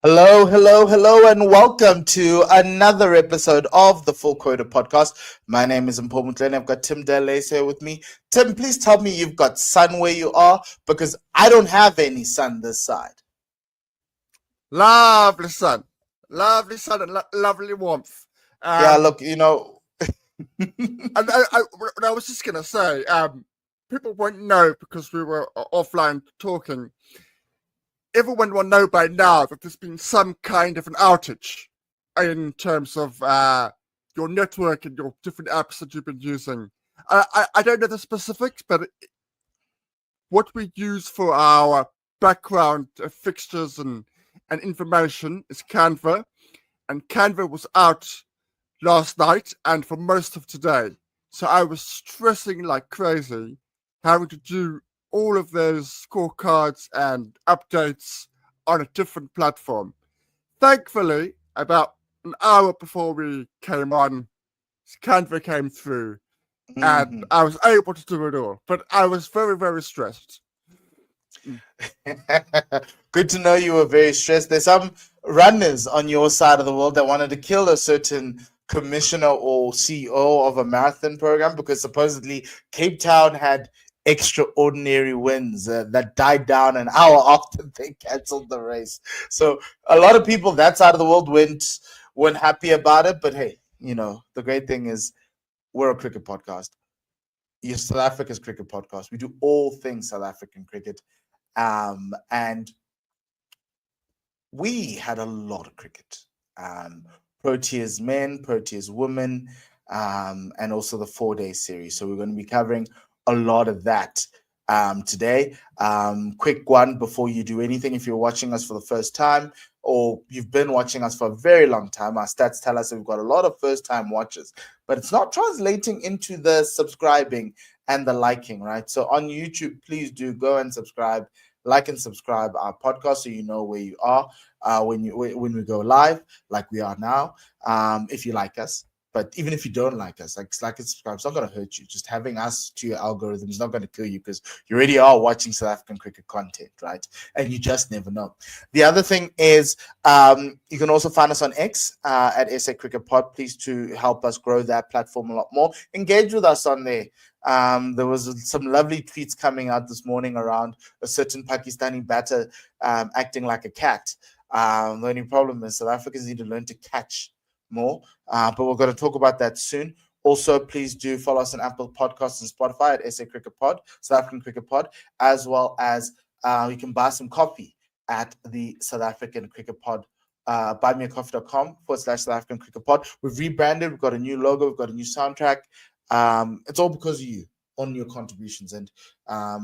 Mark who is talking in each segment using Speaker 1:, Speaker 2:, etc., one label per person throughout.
Speaker 1: Hello, hello, hello, and welcome to another episode of the Full Quota Podcast. My name is Mpho and Tim. I've got Tim Delace here with me. Tim, please tell me you've got sun where you are because I don't have any sun this side.
Speaker 2: Lovely sun, and lovely warmth.
Speaker 1: Yeah,
Speaker 2: Um,
Speaker 1: look,
Speaker 2: and I was just gonna say, people won't know because we were offline talking. Everyone will know by now that there's been some kind of an outage in terms of your network and your different apps that you've been using. I don't know the specifics, but what we use for our background fixtures and information is Canva, and Canva was out last night and for most of today. So I was stressing like crazy, having to do all of those scorecards and updates on a different platform. Thankfully, about an hour before we came on, Canva came through and
Speaker 1: Mhm.
Speaker 2: I was able to do it all. But I was very, very stressed.
Speaker 1: Good to know you were very stressed. There's some runners on your side of the world that wanted to kill a certain commissioner or CEO of a marathon program because supposedly Cape Town had extraordinary winds that died down an hour after they canceled the race. So a lot of people that side of the world weren't happy about it. But hey, the great thing is we're a cricket podcast. You're South Africa's cricket podcast. We do all things South African cricket. And we had a lot of cricket. Proteas Men, Proteas Women, and also the 4-day series. So we're going to be covering a lot of that today. Quick one before you do anything. If you're watching us for the first time or you've been watching us for a very long time, our stats tell us that we've got a lot of first-time watchers, but it's not translating into the subscribing and the liking, right? So on YouTube, please do go and subscribe, like and subscribe our podcast so you know where you are when we go live, like we are now. If you like us, but even if you don't like us, like and subscribe, it's not going to hurt you. Just having us to your algorithm is not going to kill you because you already are watching South African cricket content, right? And you just never know. The other thing is you can also find us on X at SA Cricket Pod. Please to help us grow that platform a lot more. Engage with us on there. There was some lovely tweets coming out this morning around a certain Pakistani batter acting like a cat. The only problem is South Africans need to learn to catch more, but we're going to talk about that soon. Also, please do follow us on Apple Podcasts and Spotify at SA Cricket Pod, South African Cricket Pod, as well as you can buy some coffee at the South African Cricket Pod. buymeacoffee.com/South African Cricket Pod. We've rebranded, we've got a new logo, we've got a new soundtrack. It's all because of you on your contributions, and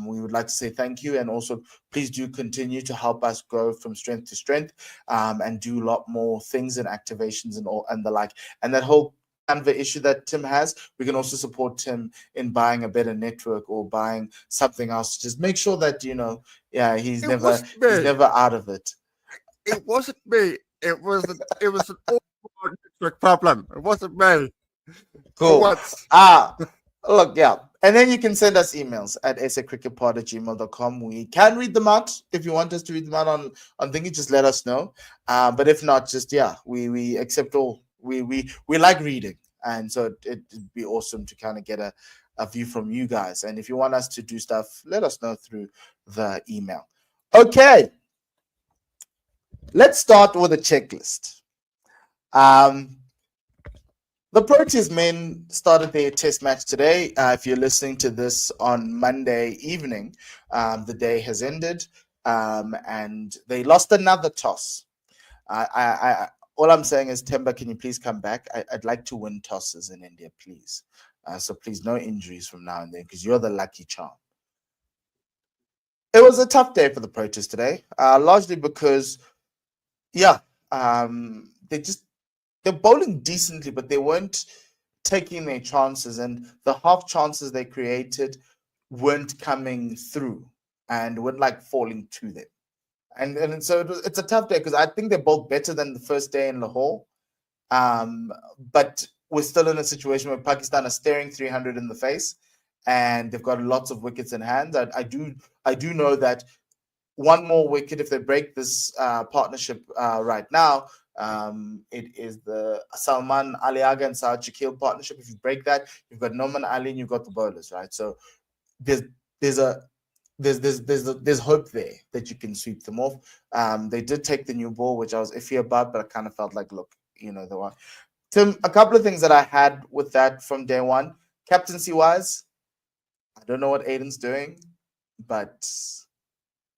Speaker 1: we would like to say thank you, and also please do continue to help us grow from strength to strength, and do a lot more things and activations and all and the like. And that whole Canva issue that Tim has, we can also support Tim in buying a better network or buying something else. Just make sure that he's
Speaker 2: It wasn't me.
Speaker 1: never out of it.
Speaker 2: It wasn't me. It was an overall network problem. It wasn't me. For
Speaker 1: Cool.
Speaker 2: once.
Speaker 1: Look, yeah. And then you can send us emails at sacricketpod@gmail.com. We can read them out. If you want us to read them out on thingy, just let us know. But if not, just we accept all. We like reading. And so it'd be awesome to kind of get a view from you guys. And if you want us to do stuff, let us know through the email. Okay. Let's start with a checklist. The Proteas men started their test match today. If you're listening to this on Monday evening, the day has ended, and they lost another toss. All I'm saying is, Temba, can you please come back? I'd like to win tosses in India, please. So please, no injuries from now and then, because you're the lucky charm. It was a tough day for the Proteas today, largely because, they're bowling decently, but they weren't taking their chances, and the half chances they created weren't coming through and weren't like falling to them. And so it's a tough day because I think they're both better than the first day in Lahore. But we're still in a situation where Pakistan are staring 300 in the face, and they've got lots of wickets in hand. I do know that one more wicket. If they break this partnership right now, it is the Salman Aliaga and Saad Shakil partnership. If you break that, you've got Noman Ali and you've got the bowlers, right? So there's hope there that you can sweep them off. They did take the new ball, which I was iffy about, but I kind of felt like, look, the one. Tim, a couple of things that I had with that from day one, captaincy wise, I don't know what Aiden's doing, but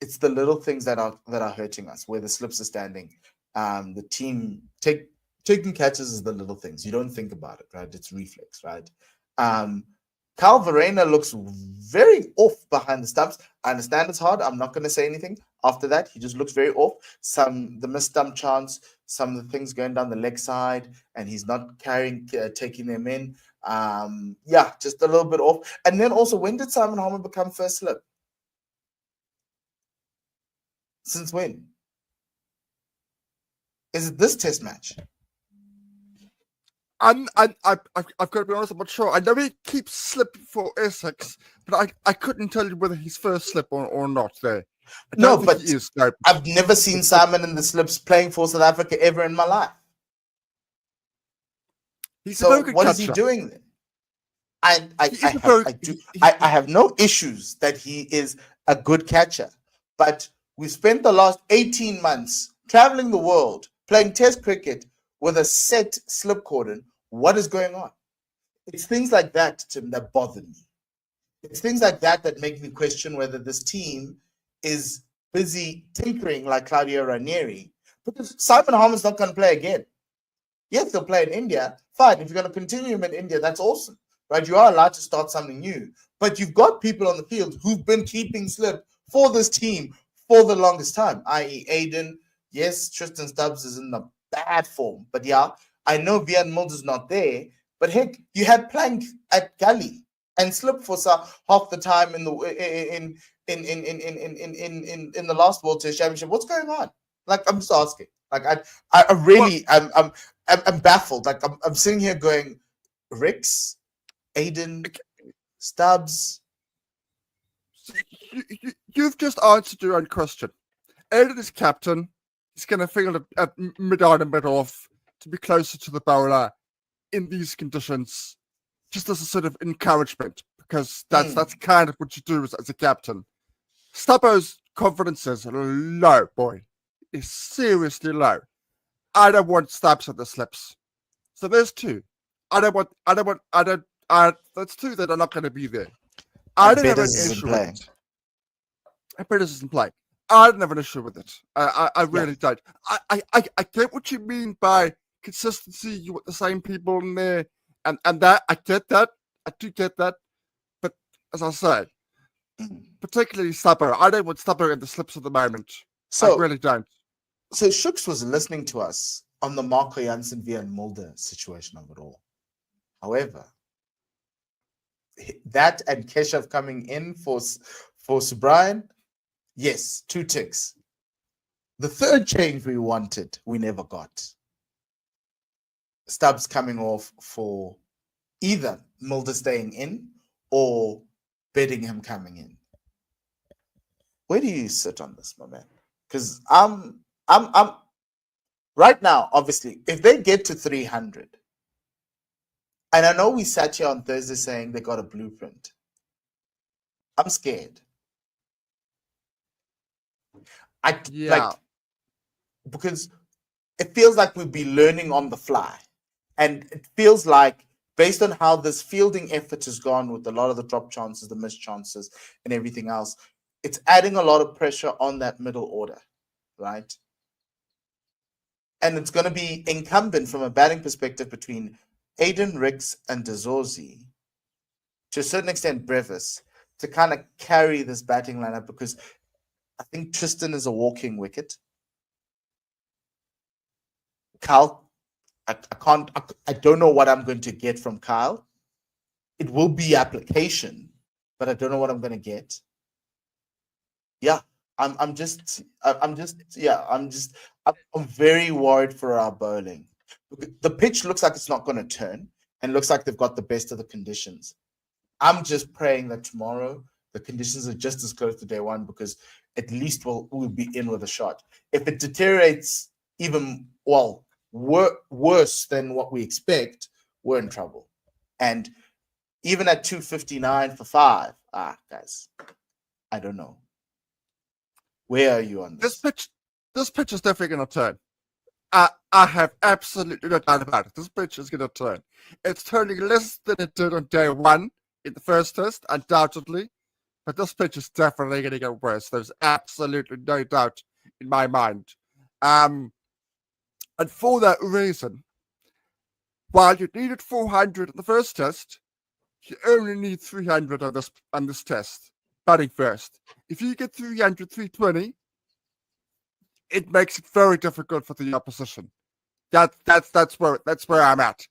Speaker 1: it's the little things that are hurting us, where the slips are standing. The team taking catches is the little things. You don't think about it, right? It's reflex, right? Kyle Verreynne looks very off behind the stumps. I understand it's hard. I'm not going to say anything after that. He just looks very off. The missed stump chance, some of the things going down the leg side, and he's not taking them in. Just a little bit off. And then also, when did Simon Harmer become first slip? Since when? Is it this test match?
Speaker 2: I've got to be honest, I'm not sure. I know he keeps slipping for Essex, but I couldn't tell you whether he's first slip or not there.
Speaker 1: No, but I've never seen Simon in the slips playing for South Africa ever in my life. What is he doing there? I have no issues that he is a good catcher, but we spent the last 18 months traveling the world, playing test cricket with a set slip cordon. What is going on? It's things like that, Tim, that bother me. It's things like that that make me question whether this team is busy tinkering like Claudio Ranieri, because Simon Harmer's not going to play again. Yes, they'll play in India. Fine. If you're going to continue him in India, that's awesome, right? You are allowed to start something new, but you've got people on the field who've been keeping slip for this team for the longest time, i.e. Aiden. Yes, Tristan Stubbs is in the bad form, but I know Vian Mulder's not there, but heck, you had Plank at Gully and slip for half the time in the last World Test Championship. What's going on? Like, I'm just asking. Like, I really, I'm baffled. Like, I'm sitting here going, Ricks, Aiden, Stubbs.
Speaker 2: You've just answered your own question. Aiden is captain. He's going to feel a mid-on and mid-off to be closer to the bowler in these conditions, just as a sort of encouragement, because that's kind of what you do as a captain. Stubbo's confidence is low, boy. It's seriously low. I don't want Stubbs on the slips. So there's two. That's two that are not going to be there. I don't have an issue with it. And Peters isn't playing. I don't have an issue with it. I really don't. I get what you mean by consistency. You want the same people in there, and that I get that. I do get that. But as I say, particularly Stubbo, I don't want Stubbo in the slips at the moment. I really don't.
Speaker 1: So Shooks was listening to us on the Marco Jansen Vian Mulder situation of it all. However, that and Keshav coming in for Subrian, yes, 2 ticks. The third change we wanted, we never got. Stubbs coming off for either Mulder staying in or Bedingham coming in. Where do you sit on this, my man? Because I'm right now, obviously, if they get to 300, and I know we sat here on Thursday saying they got a blueprint, I'm scared. Because it feels like we'll be learning on the fly. And it feels like, based on how this fielding effort has gone with a lot of the drop chances, the missed chances, and everything else, it's adding a lot of pressure on that middle order, right? And it's going to be incumbent from a batting perspective between Aiden, Ricks, and Dezorzi, to a certain extent Brevis, to kind of carry this batting lineup, because I think Tristan is a walking wicket. Kyle, I don't know what I'm going to get from Kyle. It will be application, but I don't know what I'm going to get. Yeah, I'm very worried for our bowling. The pitch looks like it's not going to turn, and looks like they've got the best of the conditions. I'm just praying that tomorrow the conditions are just as close to day one, because at least we'll be in with a shot. If it deteriorates even worse than what we expect, we're in trouble. And even at 259 for 5, guys, I don't know. Where are you on this?
Speaker 2: This pitch is definitely going to turn. I have absolutely no doubt about it. This pitch is going to turn. It's turning less than it did on day one in the first test, undoubtedly. But this pitch is definitely going to get worse. There's absolutely no doubt in my mind. And for that reason, while you needed 400 in the first test, you only need 300 on this test, batting first. If you get 300, 320, it makes it very difficult for the opposition. That's where I'm at.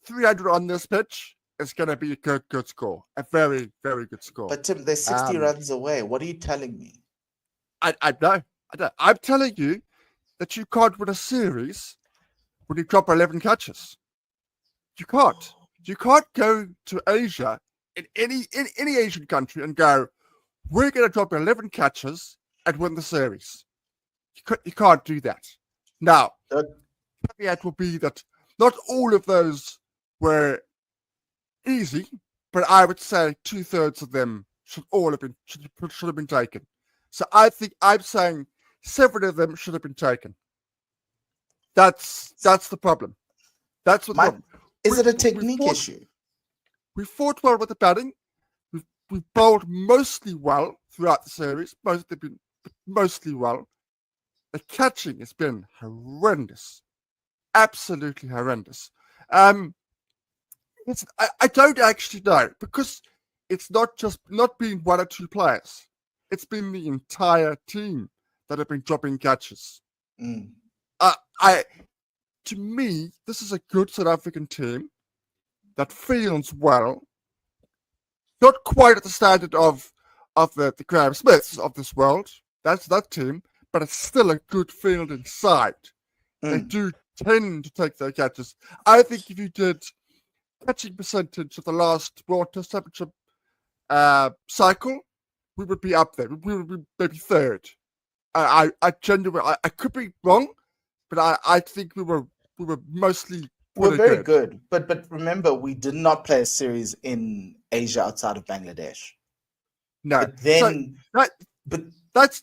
Speaker 2: 300 on this pitch is going to be a good score, a very, very good score.
Speaker 1: But Tim, they're 60 runs away. What are you telling me?
Speaker 2: I know. I'm telling you that you can't win a series when you drop 11 catches. You can't. You can't go to Asia in any Asian country and go, we're going to drop 11 catches and win the series. You can't do that. Now, the caveat will be that not all of those were easy, but I would say 2/3 of them should have been taken. So I'm saying 7 of them should have been taken. That's the problem. That's what.
Speaker 1: Is it a technique issue?
Speaker 2: We fought well with the batting. We've bowled mostly well throughout the series. Mostly well. The catching has been horrendous, absolutely horrendous. I don't actually know, because it's not been 1 or 2 players. It's been the entire team that have been dropping catches. To me, this is a good South African team that feels well. Not quite at the standard of the Graham Smiths of this world. That's that team. But it's still a good fielding side. They do tend to take their catches. I think if you did catching percentage of the last World Test Championship cycle, we would be up there. We would be maybe 3rd. I genuinely, I could be wrong, but I think we were mostly
Speaker 1: very good. But remember, we did not play a series in Asia outside of Bangladesh.
Speaker 2: No.
Speaker 1: But then,
Speaker 2: that's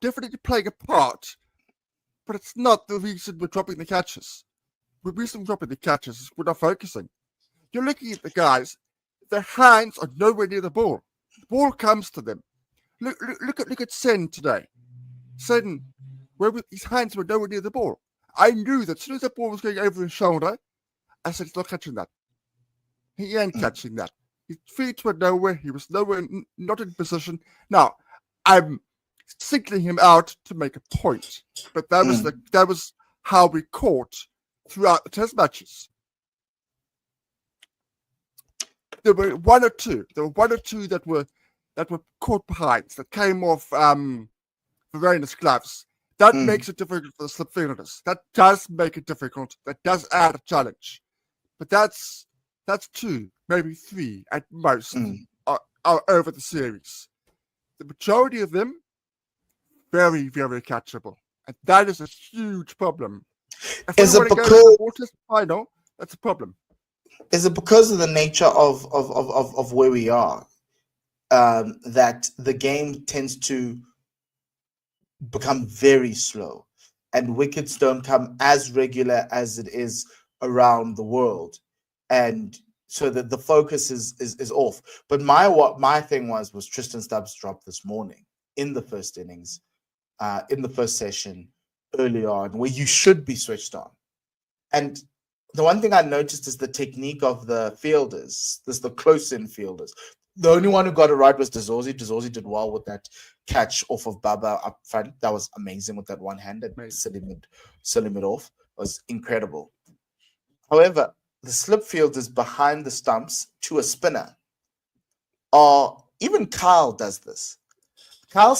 Speaker 2: definitely playing a part, but it's not the reason we're dropping the catches. The reason we're dropping the catches is we're not focusing. You're looking at the guys, their hands are nowhere near the ball. The ball comes to them. Look at Sen today. Sen, his hands were nowhere near the ball. I knew that as soon as the ball was going over his shoulder, I said, he's not catching that. He ain't catching that. His feet were nowhere. He was nowhere, not in position. Now, I'm singling him out to make a point, but that was how we caught throughout the test matches. There were one or two that were caught behind, that came off Verena's gloves. That makes it difficult for the slip fielders. That does make it difficult. That does add a challenge. But that's 2, maybe 3 at most are over the series. The majority of them, very, very catchable. And that is a huge problem. If we want to go to the World Test final, that's a problem.
Speaker 1: Is it because of the nature of where we are that the game tends to become very slow and wickets don't come as regular as it is around the world, and so that the focus is off? But my thing was Tristan Stubbs dropped this morning in the first innings, in the first session early on, where you should be switched on. And the one thing I noticed is the technique of the fielders. There's the close-in fielders. The only one who got it right was Dzozi. Dzozi did well with that catch off of Baba up front. That was amazing with that one hand that selling it off. It was incredible. However, the slip fielders behind the stumps to a spinner even Kyle does this. Kyle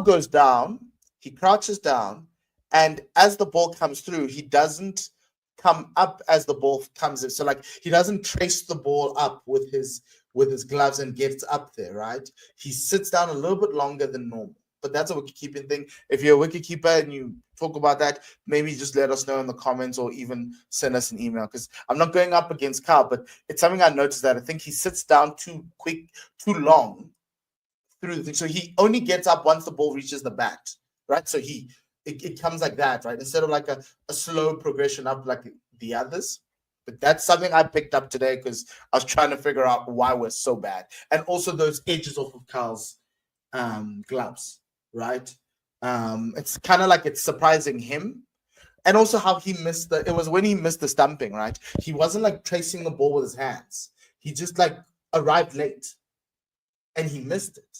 Speaker 1: goes down, he crouches down, and as the ball comes through, he doesn't come up as the ball comes in. So like he doesn't trace the ball up with his with his gloves and gets up there, right? He sits down a little bit longer than normal. But that's a wicket-keeping thing. If you're a wicket-keeper and you talk about that, maybe just let us know in the comments or even send us an email, because I'm not going up against Carl, but it's something I noticed that I think he sits down too quick, too long through the thing. So he only gets up once the ball reaches the bat, right? So it comes like that, right? Instead of like a slow progression up like the others. But that's something I picked up today because I was trying to figure out why we're so bad. And also those edges off of Carl's gloves, right? It's kind of like it's surprising him. And also how he missed it was when he missed the stumping, right? He wasn't like tracing the ball with his hands. He just like arrived late and he missed it,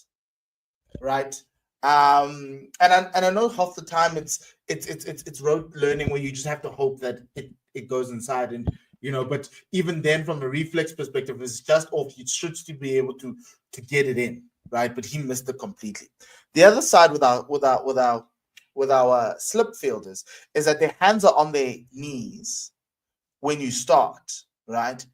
Speaker 1: right? And I know half the time it's rote learning where you just have to hope that it goes inside, and but even then from a reflex perspective, it's just off. You should still be able to get it in, right? But he missed it completely. The other side with our slip fielders is that their hands are on their knees when you start, right?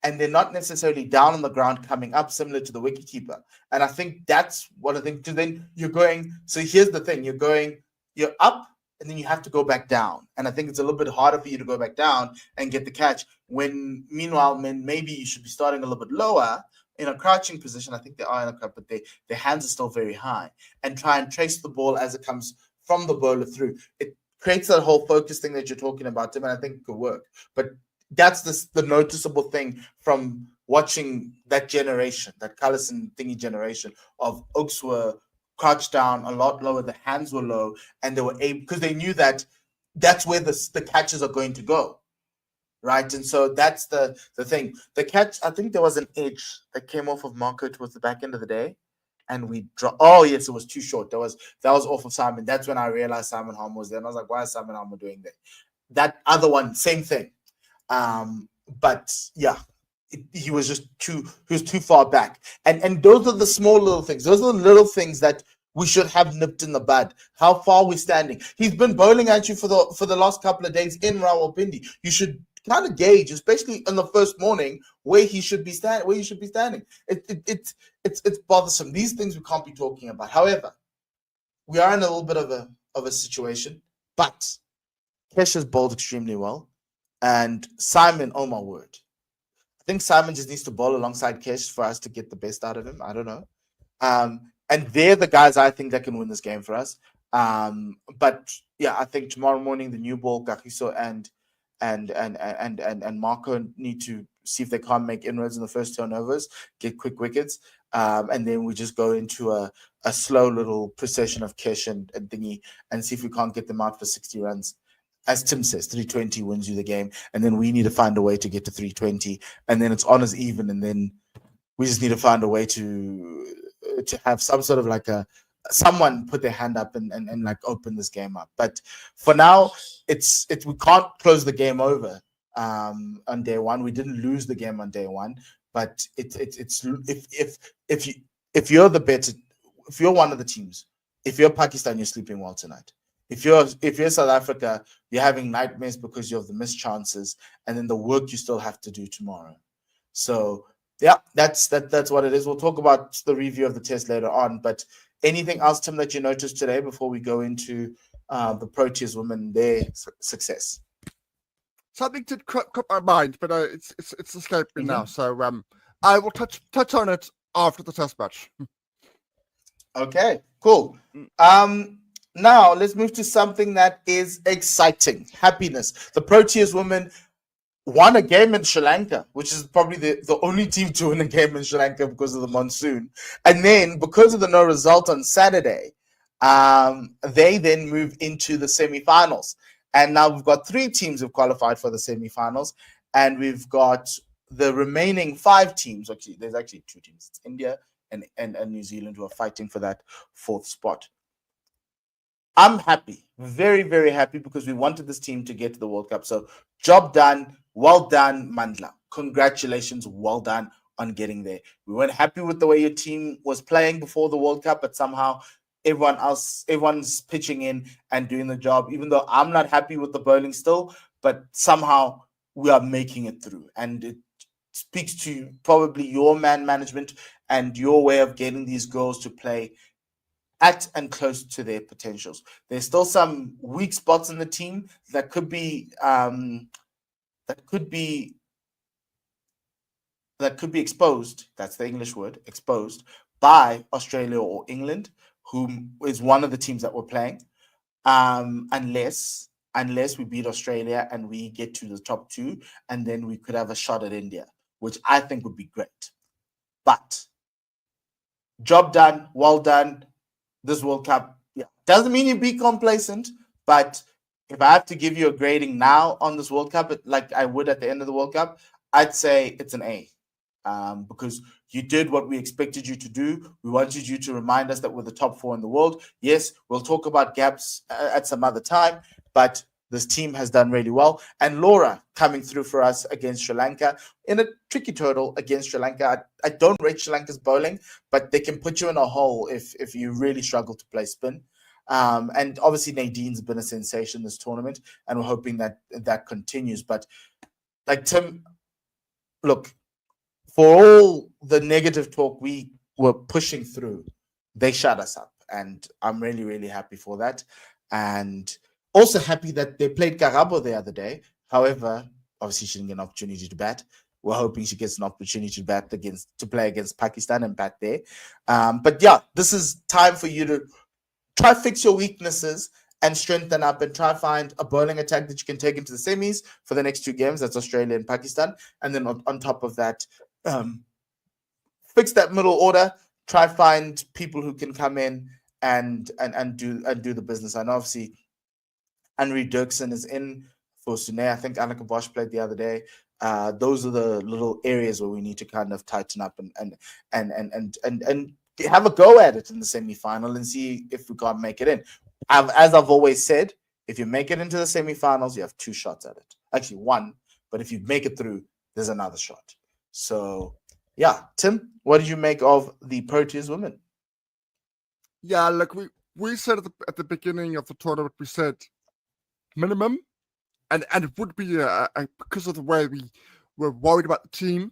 Speaker 1: And they're not necessarily down on the ground coming up, similar to the wicketkeeper. And I think that's what I think. So then you're going. So here's the thing: you're up, and then you have to go back down. And I think it's a little bit harder for you to go back down and get the catch. When meanwhile, maybe you should be starting a little bit lower in a crouching position. I think they are in a cup, but their hands are still very high, and try and trace the ball as it comes from the bowler through. It creates that whole focus thing that you're talking about, Tim, and I think it could work. But that's the noticeable thing from watching that generation, that Carlson thingy generation of Oaks were crouched down a lot lower, the hands were low, and they were able, because they knew that that's where the catches are going to go, right? And so that's the thing. The catch, I think there was an edge that came off of Marco towards the back end of the day, and we dropped. Oh yes, it was too short. That was off of Simon. That's when I realized Simon Harmer was there, and I was like, why is Simon Harmer doing that? That other one, same thing. But yeah, he was too far back. And those are the small little things. Those are the little things that we should have nipped in the bud. How far we're standing. He's been bowling at you for the last couple of days in Rawalpindi. You should kind of gauge, especially in the first morning, where he should be standing. Where you should be standing. It's bothersome. These things we can't be talking about. However, we are in a little bit of a situation. But Kesh has bowled extremely well. And Simon, oh my word. I think Simon just needs to bowl alongside Kesh for us to get the best out of him. I don't know. And they're the guys I think that can win this game for us. But yeah, I think tomorrow morning the new ball, Kagiso and Marco need to see if they can't make inroads in the first turnovers, get quick wickets, and then we just go into a slow little procession of Kesh and Thingy and see if we can't get them out for 60 runs. As Tim says, 320 wins you the game, and then we need to find a way to get to 320, and then it's honors even, and then we just need to find a way to have some sort of like someone put their hand up and like open this game up. But for now, it's we can't close the game over on day one. We didn't lose the game on day one, but it's if you're the better, if you're one of the teams, if you're Pakistan, you're sleeping well tonight. If you're South Africa, you're having nightmares because you have the missed chances and then the work you still have to do tomorrow. So yeah, that's what it is. We'll talk about the review of the test later on. But anything else, Tim, that you noticed today before we go into the Proteas women, their success?
Speaker 2: Something did crop my mind, but it's escaped me now. So I will touch on it after the test match.
Speaker 1: Okay, cool. Now, let's move to something that is exciting. Happiness. The Proteas women won a game in Sri Lanka, which is probably the only team to win a game in Sri Lanka because of the monsoon. And then, because of the no result on Saturday, they then move into the semi-finals. And now we've got 3 teams who've qualified for the semi-finals. And we've got the remaining 5 teams. Actually, there's actually 2 teams. It's India and New Zealand who are fighting for that 4th spot. I'm happy, very, very happy, because we wanted this team to get to the World Cup. So job done. Well done, Mandla. Congratulations. Well done on getting there. We weren't happy with the way your team was playing before the World Cup, but somehow everyone's pitching in and doing the job, even though I'm not happy with the bowling still, but somehow we are making it through. And speaks to probably your man management and your way of getting these girls to play at and close to their potentials. There's still some weak spots in the team that could be exposed. That's the English word, exposed, by Australia or England, who is one of the teams that we're playing. Unless we beat Australia and we get to the top two, and then we could have a shot at India, which I think would be great. But job done, well done. This World Cup, doesn't mean you be complacent, but if I have to give you a grading now on this World Cup, like I would at the end of the World Cup, I'd say it's an A. Because you did what we expected you to do. We wanted you to remind us that we're the top 4 in the world. Yes, we'll talk about gaps at some other time, but this team has done really well. And Laura coming through for us against Sri Lanka in a tricky total against Sri Lanka. I don't rate Sri Lanka's bowling, but they can put you in a hole if you really struggle to play spin. And obviously Nadine's been a sensation this tournament, and we're hoping that continues. But like Tim, look, for all the negative talk we were pushing through, they shut us up. And I'm really, really happy for that. And also happy that they played Karabo the other day. However, obviously she didn't get an opportunity to bat. We're hoping she gets an opportunity to play against Pakistan and bat there. But yeah, this is time for you to try fix your weaknesses and strengthen up and try find a bowling attack that you can take into the semis for the next 2 games. That's Australia and Pakistan. And then on top of that, fix that middle order. Try find people who can come in and do the business. I know obviously Henry Dirksen is in for Sune. I think Annika Bosch played the other day. Those are the little areas where we need to kind of tighten up and have a go at it in the semi-final and see if we can't make it in. As I've always said, if you make it into the semi-finals, you have 2 shots at it. Actually 1, but if you make it through, there's another shot. So yeah, Tim, what did you make of the Proteas women?
Speaker 2: Yeah, look, we said at the beginning of the tournament, we said minimum, and it would be because of the way we were worried about the team.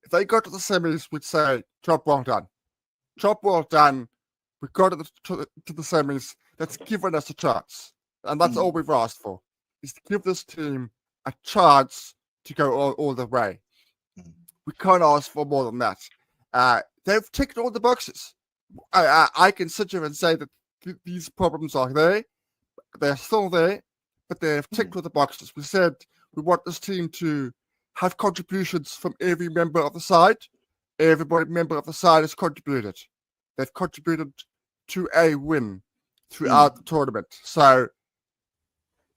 Speaker 2: If they got to the semis, we'd say job well done. Job well done. We got to the semis. That's given us a chance, and that's all we've asked for, is to give this team a chance to go all the way. We can't ask for more than that. They've ticked all the boxes. I can sit here and say that these problems are there. They're still there, but they've ticked all the boxes. We said we want this team to have contributions from every member of the side. Every member of the side has contributed. They've contributed to a win throughout the tournament. So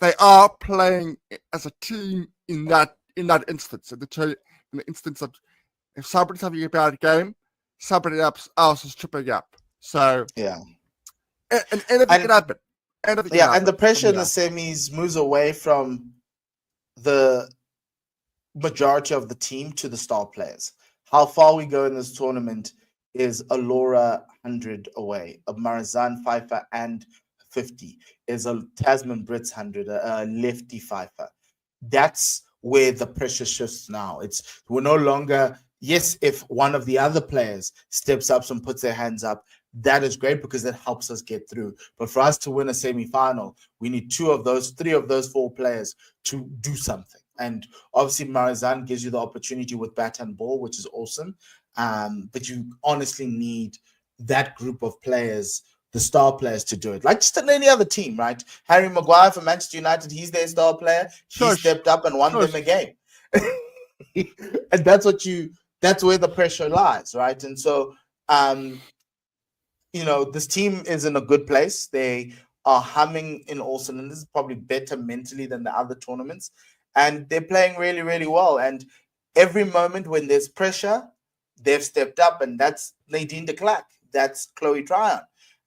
Speaker 2: they are playing as a team in that instance. In the instance that if somebody's having a bad game, somebody else is tripping up. So
Speaker 1: yeah,
Speaker 2: and anything can happen.
Speaker 1: And the pressure in the semis moves away from the majority of the team to the star players. How far we go in this tournament is a Laura 100 away, a Marizan Pfeiffer and 50, is a Tasman Brits 100, a lefty Pfeiffer. That's where the pressure shifts now. We're no longer, yes, if one of the other players steps up and puts their hands up, that is great because it helps us get through. But for us to win a semi-final, we need 3 of those 4 players to do something. And obviously Marizan gives you the opportunity with bat and ball, which is awesome. But you honestly need that group of players, the star players, to do it. Like just in any other team, right? Harry Maguire for Manchester United, he's their star player. He stepped up and won them a game. And that's where the pressure lies, right? And so this team is in a good place. They are humming in all cylinders, probably better mentally than the other tournaments. And they're playing really, really well. And every moment when there's pressure, they've stepped up. And that's Nadine de Klerk. That's Chloe Tryon.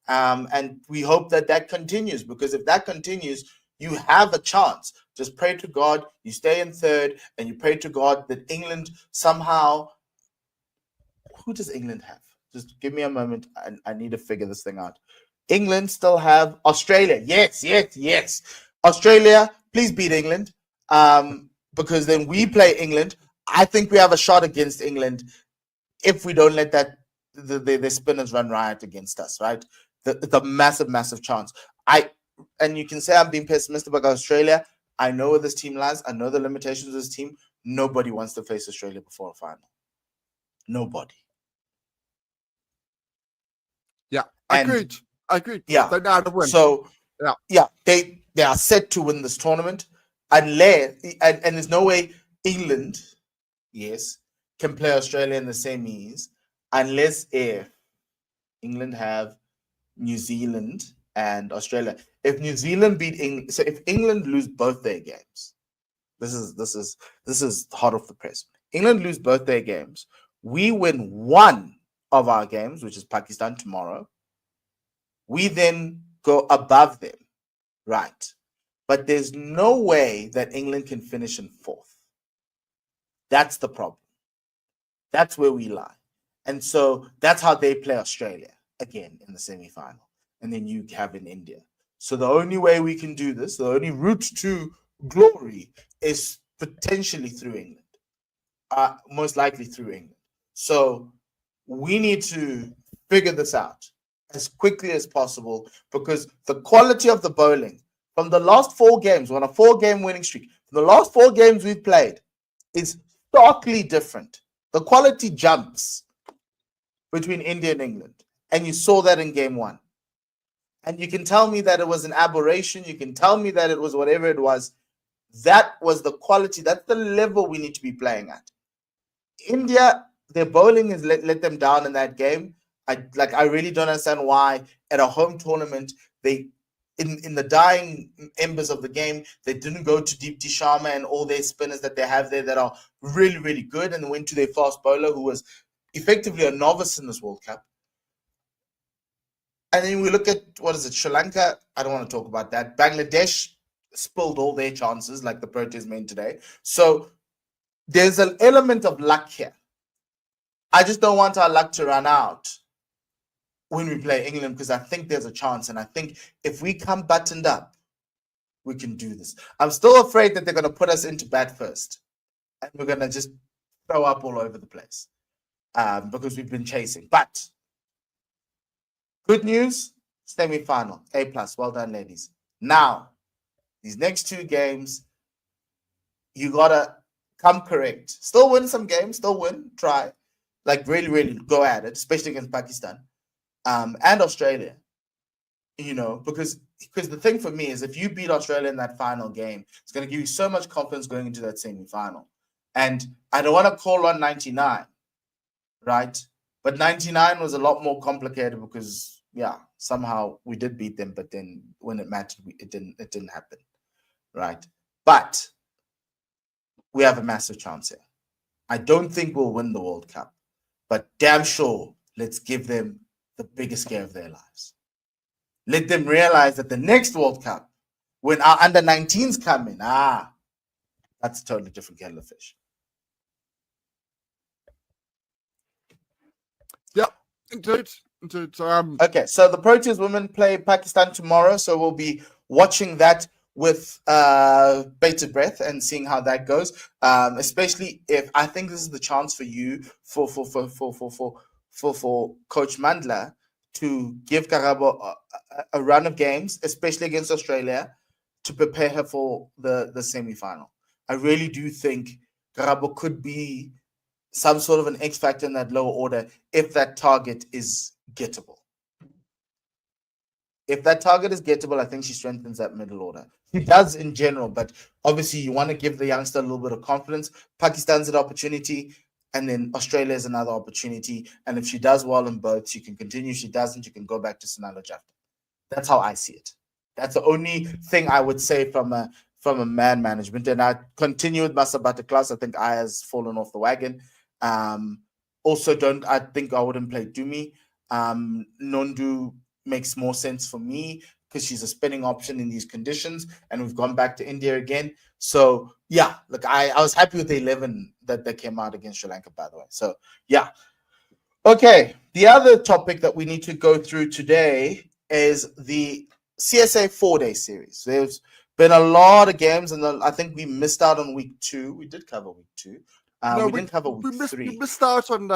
Speaker 1: And we hope that continues, because if that continues, you have a chance. Just pray to God, you stay in 3rd, and you pray to God that England somehow... Who does England have? Just give me a moment. I need to figure this thing out. England still have Australia. Yes. Australia, please beat England. Because then we play England. I think we have a shot against England if we don't let the spinners run riot against us, right? The massive chance. And you can say I'm being pessimistic about Australia. I know where this team lies. I know the limitations of this team. Nobody wants to face Australia before a final. Nobody.
Speaker 2: Yeah, agreed.
Speaker 1: Yeah.
Speaker 2: They know how to win.
Speaker 1: So they are set to win this tournament, unless and there's no way England, yes, can play Australia in the semis unless if England have New Zealand and Australia. If New Zealand beat England, so if England lose both their games, this is hot off the press. England lose both their games. We win one of our games, which is Pakistan tomorrow. We then go above them, right? But there's no way that England can finish in fourth. That's the problem. That's where we lie. And so that's how they play Australia again in the semi-final. And then you have in India. So the only way we can do this, the only route to glory is potentially through England. Most likely through England. So we need to figure this out as quickly as possible, because the quality of the bowling from the last 4 games, we're on a 4-game winning streak, from the last 4 games we've played is starkly different. The quality jumps between India and England. And you saw that in game 1. And you can tell me that it was an aberration. You can tell me that it was whatever it was. That was the quality. That's the level we need to be playing at. India, their bowling has let them down in that game. I really don't understand why at a home tournament, they in the dying embers of the game, they didn't go to Deepti Sharma and all their spinners that they have there that are really, really good, and went to their fast bowler who was effectively a novice in this World Cup. And then we look at, Sri Lanka. I don't want to talk about that. Bangladesh spilled all their chances like the Proteas Men today. So there's an element of luck here. I just don't want our luck to run out when we play England, because I think there's a chance. And I think if we come buttoned up, we can do this. I'm still afraid that they're going to put us into bat first. And we're going to just throw up all over the place because we've been chasing. But good news, semi-final, A+. Well done, ladies. Now, these next 2 games, you got to come correct. Still win some games, try. Like really, really go at it, especially against Pakistan and Australia. Because the thing for me is if you beat Australia in that final game, it's going to give you so much confidence going into that semi-final. And I don't want to call on 99, right? But 99 was a lot more complicated because, somehow we did beat them, but then when it mattered, it didn't happen, right? But we have a massive chance here. I don't think we'll win the World Cup, but damn sure, let's give them the biggest scare of their lives. Let them realize that the next World Cup, when our under-19s come in, that's a totally different kettle of fish.
Speaker 2: Yeah, indeed.
Speaker 1: Okay, so the Proteas women play Pakistan tomorrow, so we'll be watching that with bated breath and seeing how that goes. Especially if I think this is the chance for you for Coach Mandla to give Karabo a run of games, especially against Australia, to prepare her for the semi-final. I really do think Karabo could be some sort of an X factor in that lower order if that target is gettable. If that target is gettable, I think she strengthens that middle order. She does in general, but obviously you want to give the youngster a little bit of confidence. Pakistan's an opportunity, and then Australia is another opportunity. And if she does well in both, she can continue. If she doesn't, you can go back to Sunala Jafta. That's how I see it. That's the only thing I would say from a man management. And I continue with Masabata class. I think I has fallen off the wagon. I think I wouldn't play Dumi. Nondu makes more sense for me because she's a spinning option in these conditions, and we've gone back to India again. So yeah, look, I was happy with the 11 that came out against Sri Lanka, by the way. So yeah. Okay, the other topic that we need to go through today is the CSA 4-day series. There's been a lot of games, and I think we missed out on week 2. We did cover week 2. We didn't cover week
Speaker 2: we
Speaker 1: 3.
Speaker 2: missed out on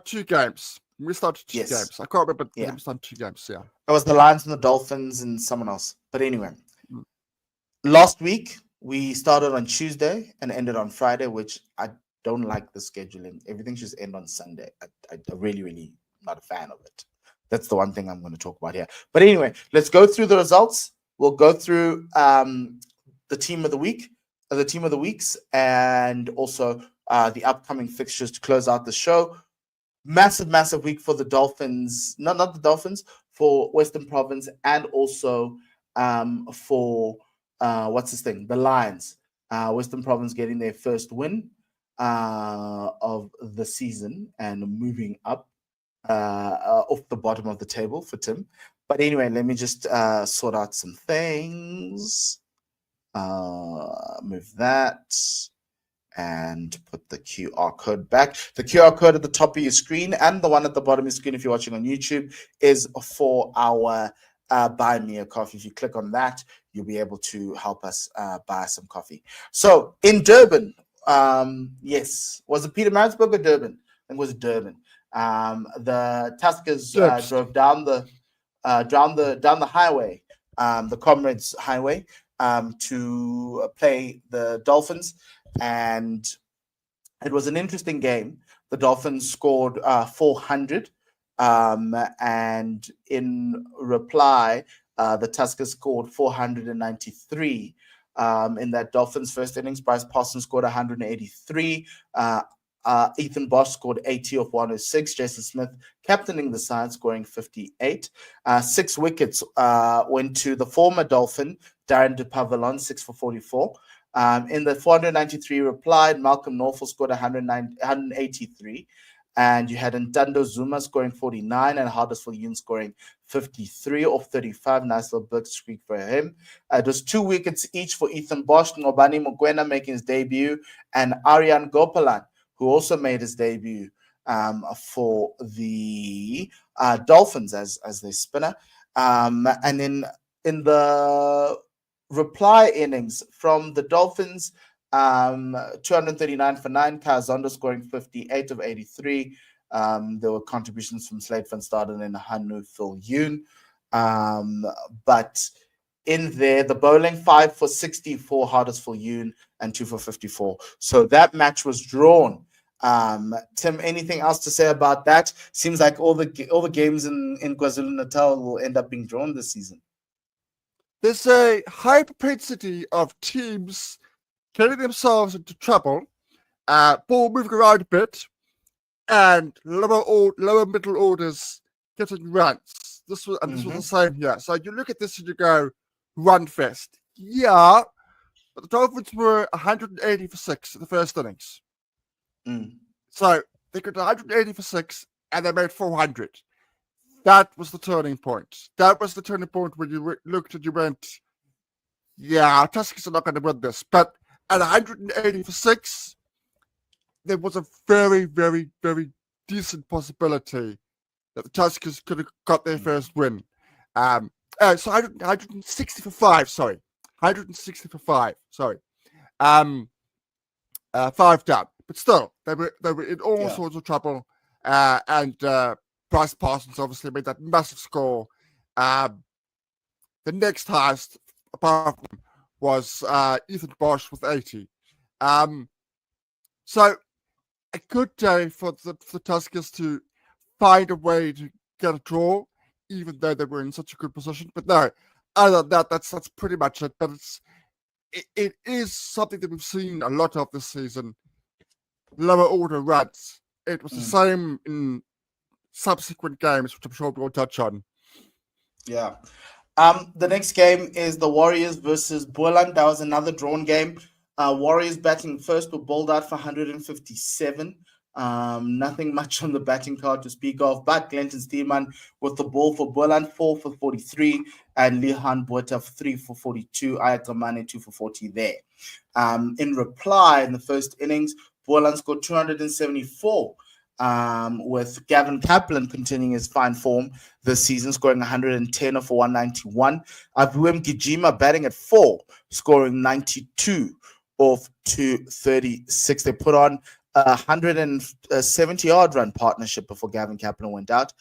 Speaker 2: 2 games. We missed out on 2
Speaker 1: Yes.
Speaker 2: games. I can't remember.
Speaker 1: Yeah.
Speaker 2: We missed out on 2 games. Yeah.
Speaker 1: It was the Lions and the Dolphins and someone else. But anyway,
Speaker 2: Mm.
Speaker 1: last week we started on Tuesday and ended on Friday, which I don't like the scheduling. Everything should end on Sunday. I really not a fan of it. That's the one thing I'm going to talk about here. But anyway, let's go through the results. We'll go through the team of the week, the team of the weeks, and also the upcoming fixtures to close out the show. Massive week for the Dolphins. Not the Dolphins, for Western Province, and also for the Lions. Western Province getting their first win of the season and moving up off the bottom of the table for Tim. But anyway, let me just sort out some things. Move that and put the QR code back. The QR code at the top of your screen and the one at the bottom of your screen if you're watching on YouTube is for our buy me a coffee. If you click on that, you'll be able to help us buy some coffee. So in Durban, yes, was it Pietermaritzburg or Durban? I think it was Durban. The Tuskers drove down the highway, the Comrades Highway, to play the Dolphins, and it was an interesting game. The Dolphins scored 400, and in reply, the Tuskers scored 493. In that Dolphins first innings, Bryce Parsons scored 183. Ethan Bosch scored 80 off 106. Jason Smith captaining the side, scoring 58. 6 wickets went to the former Dolphin, Darren de Pavillon, 6 for 44. In the 493 replied, Malcolm Norfolk scored 183. And you had Ntando Zuma scoring 49 and Hardest Yoon scoring 53 off 35. Nice little big streak for him. It was 2 wickets each for Ethan Bosch, Ngobani Mokwena making his debut, and Aryan Gopalan, who also made his debut for the Dolphins as their spinner. And then in the reply innings from the Dolphins, 239 for 9, Kazondo scoring 58 of 83. There were contributions from Slade van Staden and Hanu Phil Yoon. But in there, the bowling 5 for 64, Hardest for Yoon, and 2 for 54. So that match was drawn. Tim, anything else to say about that? Seems like all the games in KwaZulu-Natal will end up being drawn this season.
Speaker 2: There's a high propensity of teams getting themselves into trouble, ball moving around a bit, and lower middle orders getting runs. This was the same here. So you look at this and you go, run fest. Yeah, but the Dolphins were 180 for 6 in the first innings. So they got 180 for 6 and they made 400. That was the turning point. That was the turning point when you looked and you went, yeah, Tuskers are not going to win this. But at 180 for 6, there was a very decent possibility that the Tuskers could have got their first win. So 160 for 5, sorry. 160 for 5, sorry. 5 down. But still, they were in all sorts of trouble. And Bryce Parsons obviously made that massive score. The next highest, apart from him, was Ethan Bosch with 80. So a good day for the Tuskers to find a way to get a draw, even though they were in such a good position. But no, other than that, that's pretty much it. But it is something that we've seen a lot of this season. Lower order runs. It was the same in subsequent games, which I'm sure we'll touch on.
Speaker 1: Yeah. The next game is the Warriors versus Boland. That was another drawn game. Warriors batting first were bowled out for 157. Nothing much on the batting card to speak of, but Glenton Steeman with the ball for Boland, 4 for 43, and Lihan Botha 3 for 42, Ayatamane 2 for 40 there. In reply, in the first innings, Boland scored 274. With Gavin Kaplan continuing his fine form this season, scoring 110 for 191. Abuem Gijima batting at 4, scoring 92 off to 36. They put on a 170-yard run partnership before Gavin Kaplan went out.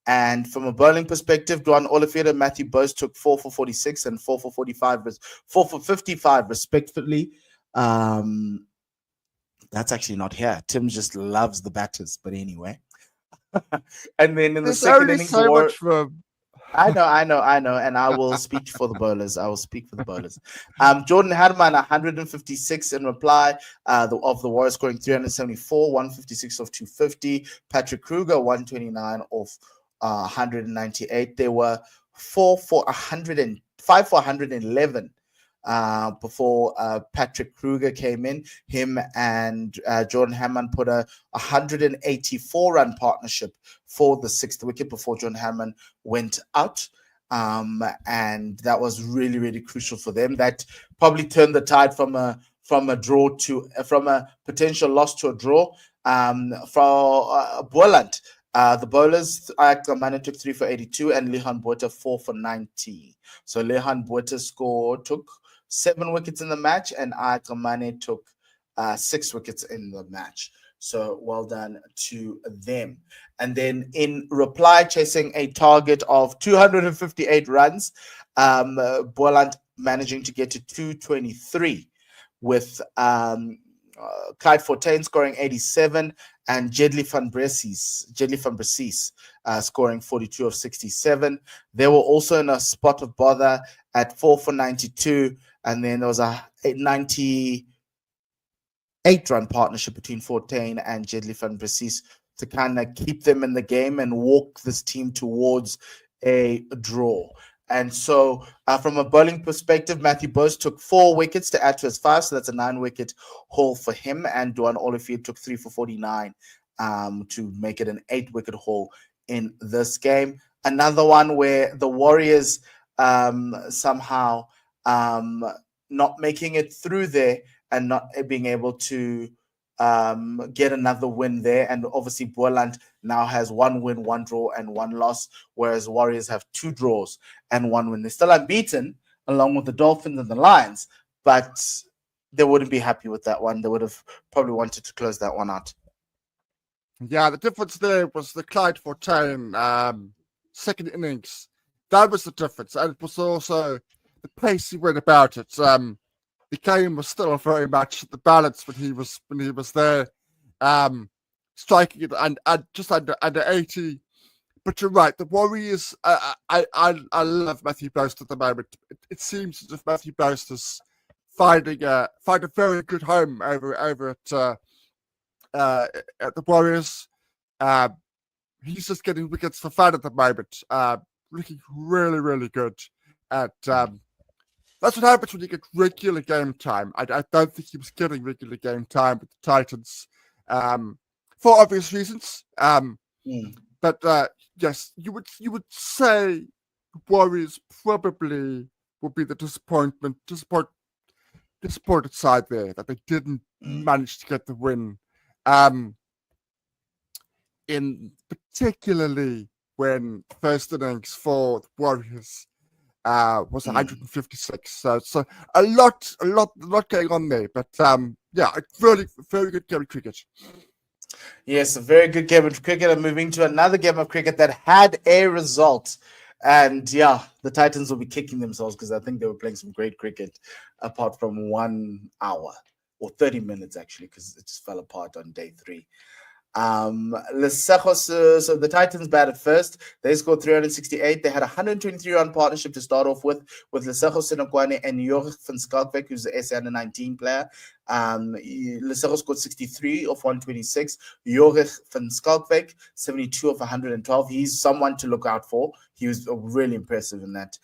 Speaker 1: And from a bowling perspective, Duan Olivier and Matthew Bose took 4 for 46 and 4 for 55, respectively. That's actually not here. Tim just loves the batters, but anyway. And then in the second innings,
Speaker 2: so much for.
Speaker 1: I know, and I will speak for the bowlers. Jordan Harman, 156 in reply of the Warriors, scoring 374, 156 off 250. Patrick Kruger, 129 off 198. There were 5 for 111 before Patrick Kruger came in. Him and Jordan Hammond put a 184-run partnership for the 6th wicket before Jordan Hammond went out. And that was really, really crucial for them. That probably turned the tide from a potential loss to a draw. For Boland, the bowlers, Ayak Mane took 3 for 82 and Lehan Botha 4 for 90. So Lehan Botha took 7 wickets in the match, and Ayak Mane took 6 wickets in the match. So well done to them. And then in reply, chasing a target of 258 runs, Boland managing to get to 223 with Clyde Fortuin scoring 87 and Jedley van Bressies scoring 42 of 67. They were also in a spot of bother at 4 for 92, and then there was a 98-run partnership between Fortuin and Jedley van Bressies to kind of keep them in the game and walk this team towards a draw. And so from a bowling perspective, Matthew Bose took 4 wickets to add to his 5, so that's a 9-wicket haul for him. And Duan Olivier took 3 for 49 to make it an 8-wicket haul in this game. Another one where the Warriors somehow not making it through there and not being able to get another win there. And obviously Boland now has 1 win, 1 draw, and 1 loss, whereas Warriors have 2 draws and 1 win. They're still unbeaten along with the Dolphins and the Lions, but they wouldn't be happy with that one. They would have probably wanted to close that one out.
Speaker 2: Yeah, the difference there was the Clyde Fortuin second innings. That was the difference. And it was also the pace he went about it. The game was still very much the balance when he was there, striking it and just under 80. But you're right, the Warriors. I love Matthew Bose at the moment. It seems as if Matthew Bose is finding a very good home over at the Warriors. He's just getting wickets for fun at the moment. Looking really, really good at. That's what happens when you get regular game time. I don't think he was getting regular game time with the Titans for obvious reasons. But yes, you would say Warriors probably would be the disappointed side there, that they didn't manage to get the win. In particularly when first innings for the Warriors was 156. So a lot going on there. But yeah, a very, very good game of cricket.
Speaker 1: Yes, a very good game of cricket. And moving to another game of cricket that had a result. And yeah, the Titans will be kicking themselves because I think they were playing some great cricket apart from 1 hour or 30 minutes, actually, because it just fell apart on day 3. Lesegos, so the Titans batted first. They scored 368. They had a 123-run partnership to start off with Lesegos Senokwane and Joris van Schalkwyk, who's the SA under-19 player. Lesegos scored 63 of 126. Joris van Schalkwyk 72 of 112. He's someone to look out for. He was really impressive in that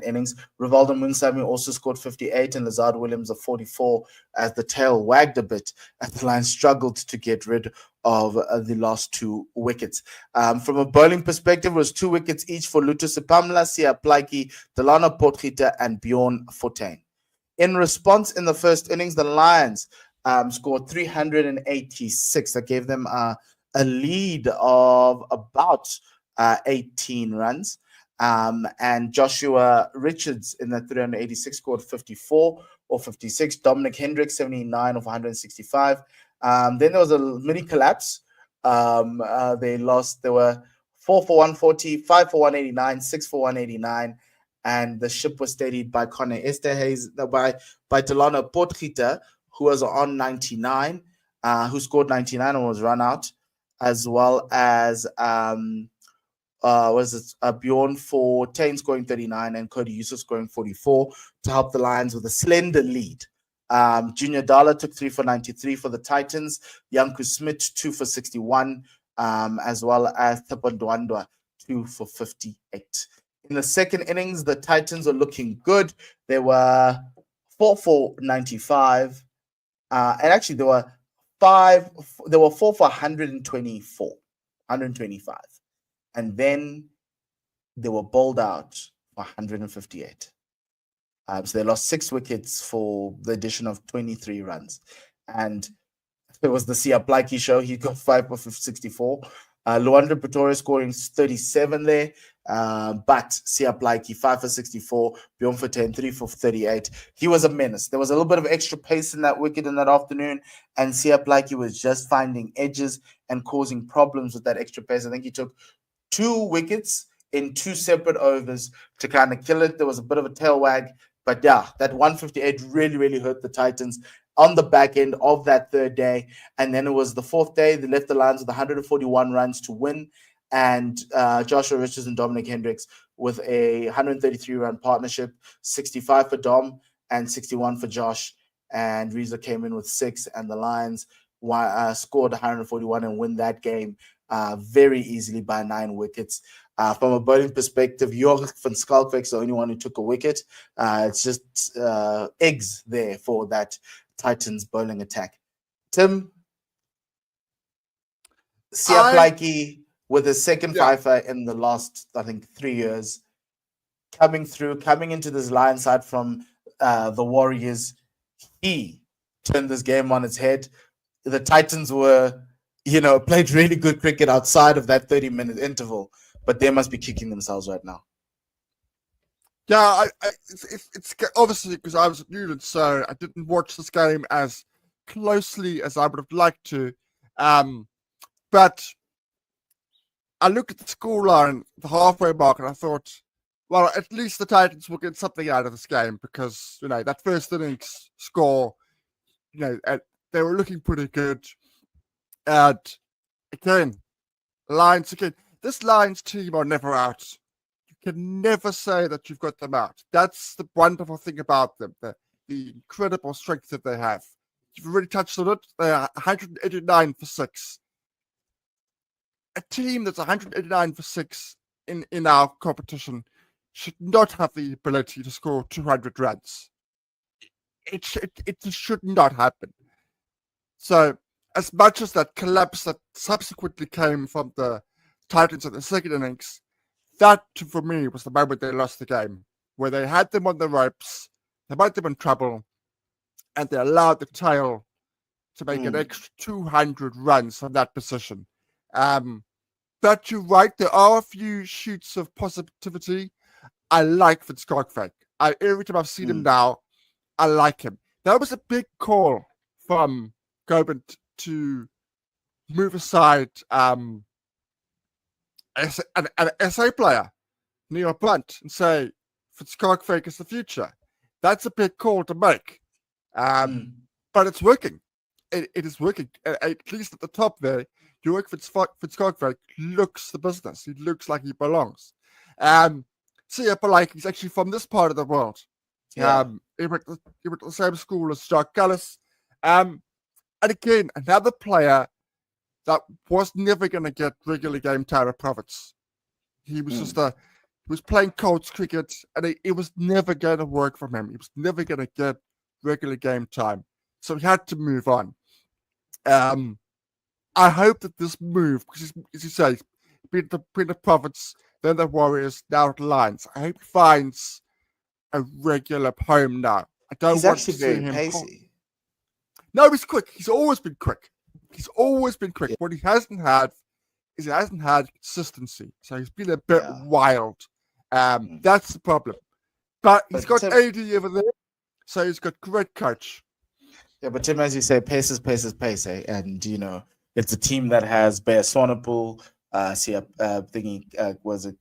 Speaker 1: innings. Rivaldo Munsami also scored 58 and Lazard Williams of 44 as the tail wagged a bit as the Lions struggled to get rid of the last 2 wickets. From a bowling perspective, it was 2 wickets each for Luto Sepamla, Sia Plaiki, Delano Potgieter, and Bjorn Fortuin. In response, in the first innings, the Lions scored 386. That gave them a lead of about 18 runs. And Joshua Richards in that 386 scored 54 or 56. Dominic Hendricks, 79 of 165. Then there was a mini collapse. They lost. There were 4 for 140, 5 for 189, 6 for 189. And the ship was steadied by Connor Esterhazy, by Delano Potgieter, who was on 99, who scored 99 and was run out, as well as Bjorn for Tain scoring 39 and Cody Yusuf scoring 44 to help the Lions with a slender lead. Junior Dala took 3 for 93 for the Titans. Yanku Smith 2 for 61, as well as Tapandwandwa 2 for 58. In the second innings, the Titans were looking good. They were 4 for 95, and actually there were 4 for 125, and then they were bowled out for 158. So they lost 6 wickets for the addition of 23 runs. And it was the Sia Plaiki show. He got 5 for 64. Luandra Pretoria scoring 37 there. But Sia Plaiki, 5 for 64. Bjorn for 10, 3 for 38. He was a menace. There was a little bit of extra pace in that wicket in that afternoon. And Sia Plaiki was just finding edges and causing problems with that extra pace. I think he took 2 wickets in 2 separate overs to kind of kill it. There was a bit of a tail wag. But yeah, that 158 really, really hurt the Titans on the back end of that third day. And then it was the fourth day. They left the Lions with 141 runs to win. And Joshua Richards and Dominic Hendricks with a 133-run partnership, 65 for Dom and 61 for Josh. And Reza came in with 6. And the Lions scored 141 and win that game very easily by 9 wickets. From a bowling perspective, Jorg van Schalkwyk's the only one who took a wicket. It's just eggs there for that Titans bowling attack. Tim, Sia Plaiki with his second fifer in the last, I think, 3 years, coming into this Lion side from the Warriors. He turned this game on its head. The Titans were, played really good cricket outside of that 30-minute interval, but they must be kicking themselves right now.
Speaker 2: Yeah, it's obviously because I was at Newland, so I didn't watch this game as closely as I would have liked to. But I looked at the scoreline, the halfway mark, and I thought, well, at least the Titans will get something out of this game because, that first innings score, they were looking pretty good. And again, this Lions team are never out. You can never say that you've got them out. That's the wonderful thing about them, the incredible strength that they have. You've already touched on it. They are 189 for 6. A team that's 189 for 6 in our competition should not have the ability to score 200 runs. It should not happen. So, as much as that collapse that subsequently came from the Titans in the second innings, that, for me, was the moment they lost the game, where they had them on the ropes, they put them in trouble, and they allowed the tail to make an extra 200 runs from that position. But you're right, there are a few shoots of positivity. I like Van Schalkwyk. Every time I've seen him now, I like him. That was a big call from Gobind to move aside an SA player, Neil Blunt, and say, Van Schalkwyk is the future. That's a big call to make. But it's working. It is working. At least at the top there, Jorg van Schalkwyk looks the business. He looks like he belongs. Sia Plaiki is actually from this part of the world. He went to the same school as Jacques Callis. And again, another player that was never going to get regular game time at Province. He was he was playing Colts cricket, and it was never going to work for him. He was never going to get regular game time. So he had to move on. I hope that this move, because as you say, been the Province, then the Warriors, now the Lions. I hope he finds a regular home now. I don't
Speaker 1: He's
Speaker 2: want
Speaker 1: actually
Speaker 2: to see
Speaker 1: very
Speaker 2: him
Speaker 1: pacey.
Speaker 2: No, he's quick. He's always been quick. What he hasn't had is consistency. So he's been a bit wild. That's the problem. But he's got
Speaker 1: Tim,
Speaker 2: AD over there, so he's got great coach.
Speaker 1: yeah, but Tim, as you say, pace is pace, eh? And it's a team that has Bear Swanepoel, was it